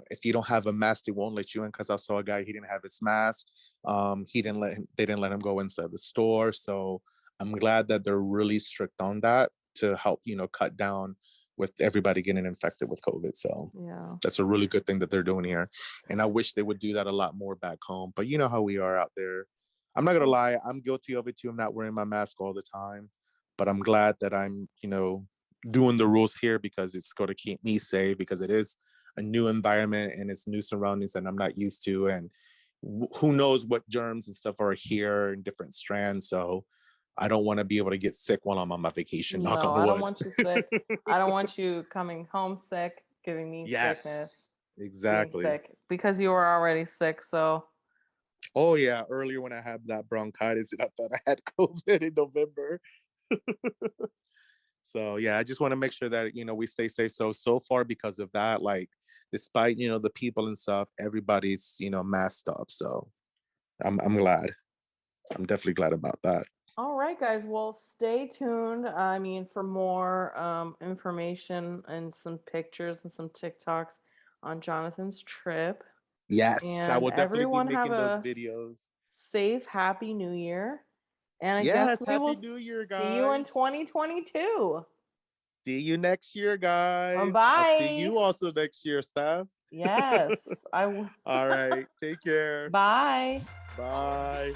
[SPEAKER 1] If you don't have a mask, they won't let you in. Because I saw a guy, he didn't have his mask. They didn't let him go inside the store. So I'm glad that they're really strict on that to help, cut down with everybody getting infected with COVID. So
[SPEAKER 2] Yeah.
[SPEAKER 1] that's a really good thing that they're doing here. And I wish they would do that a lot more back home. But you know how we are out there. I'm not gonna lie, I'm guilty of it too. I'm not wearing my mask all the time. But I'm glad that I'm, doing the rules here because it's going to keep me safe because it is a new environment and it's new surroundings that I'm not used to. And who knows what germs and stuff are here in different strands. So I don't want to be able to get sick while I'm on my vacation, knock
[SPEAKER 2] No,
[SPEAKER 1] on
[SPEAKER 2] I don't
[SPEAKER 1] wood.
[SPEAKER 2] want you sick. I don't want you coming home sick, giving me sickness,
[SPEAKER 1] Yes,
[SPEAKER 2] being
[SPEAKER 1] exactly.
[SPEAKER 2] sick because you were already sick. So,
[SPEAKER 1] Oh yeah, earlier when I had that bronchitis, I thought I had COVID in November. So yeah, I just want to make sure that we stay safe. So far because of that, like despite the people and stuff, everybody's masked up. So I'm glad. I'm definitely glad about that.
[SPEAKER 2] all right, guys. Well, stay tuned. I mean, for more information and some pictures and some TikToks on Jonathan's trip.
[SPEAKER 1] Yes, I
[SPEAKER 2] And
[SPEAKER 1] will definitely be
[SPEAKER 2] everyone have
[SPEAKER 1] making those
[SPEAKER 2] a
[SPEAKER 1] videos.
[SPEAKER 2] safe, happy new year. And I guess
[SPEAKER 1] Yes,
[SPEAKER 2] we will
[SPEAKER 1] happy New Year,
[SPEAKER 2] see you in
[SPEAKER 1] guys.
[SPEAKER 2] 2022.
[SPEAKER 1] See you next year, guys. I'll see
[SPEAKER 2] Bye.
[SPEAKER 1] you also next year, Steph.
[SPEAKER 2] Yes.
[SPEAKER 1] All right, take care.
[SPEAKER 2] Bye.
[SPEAKER 1] Bye.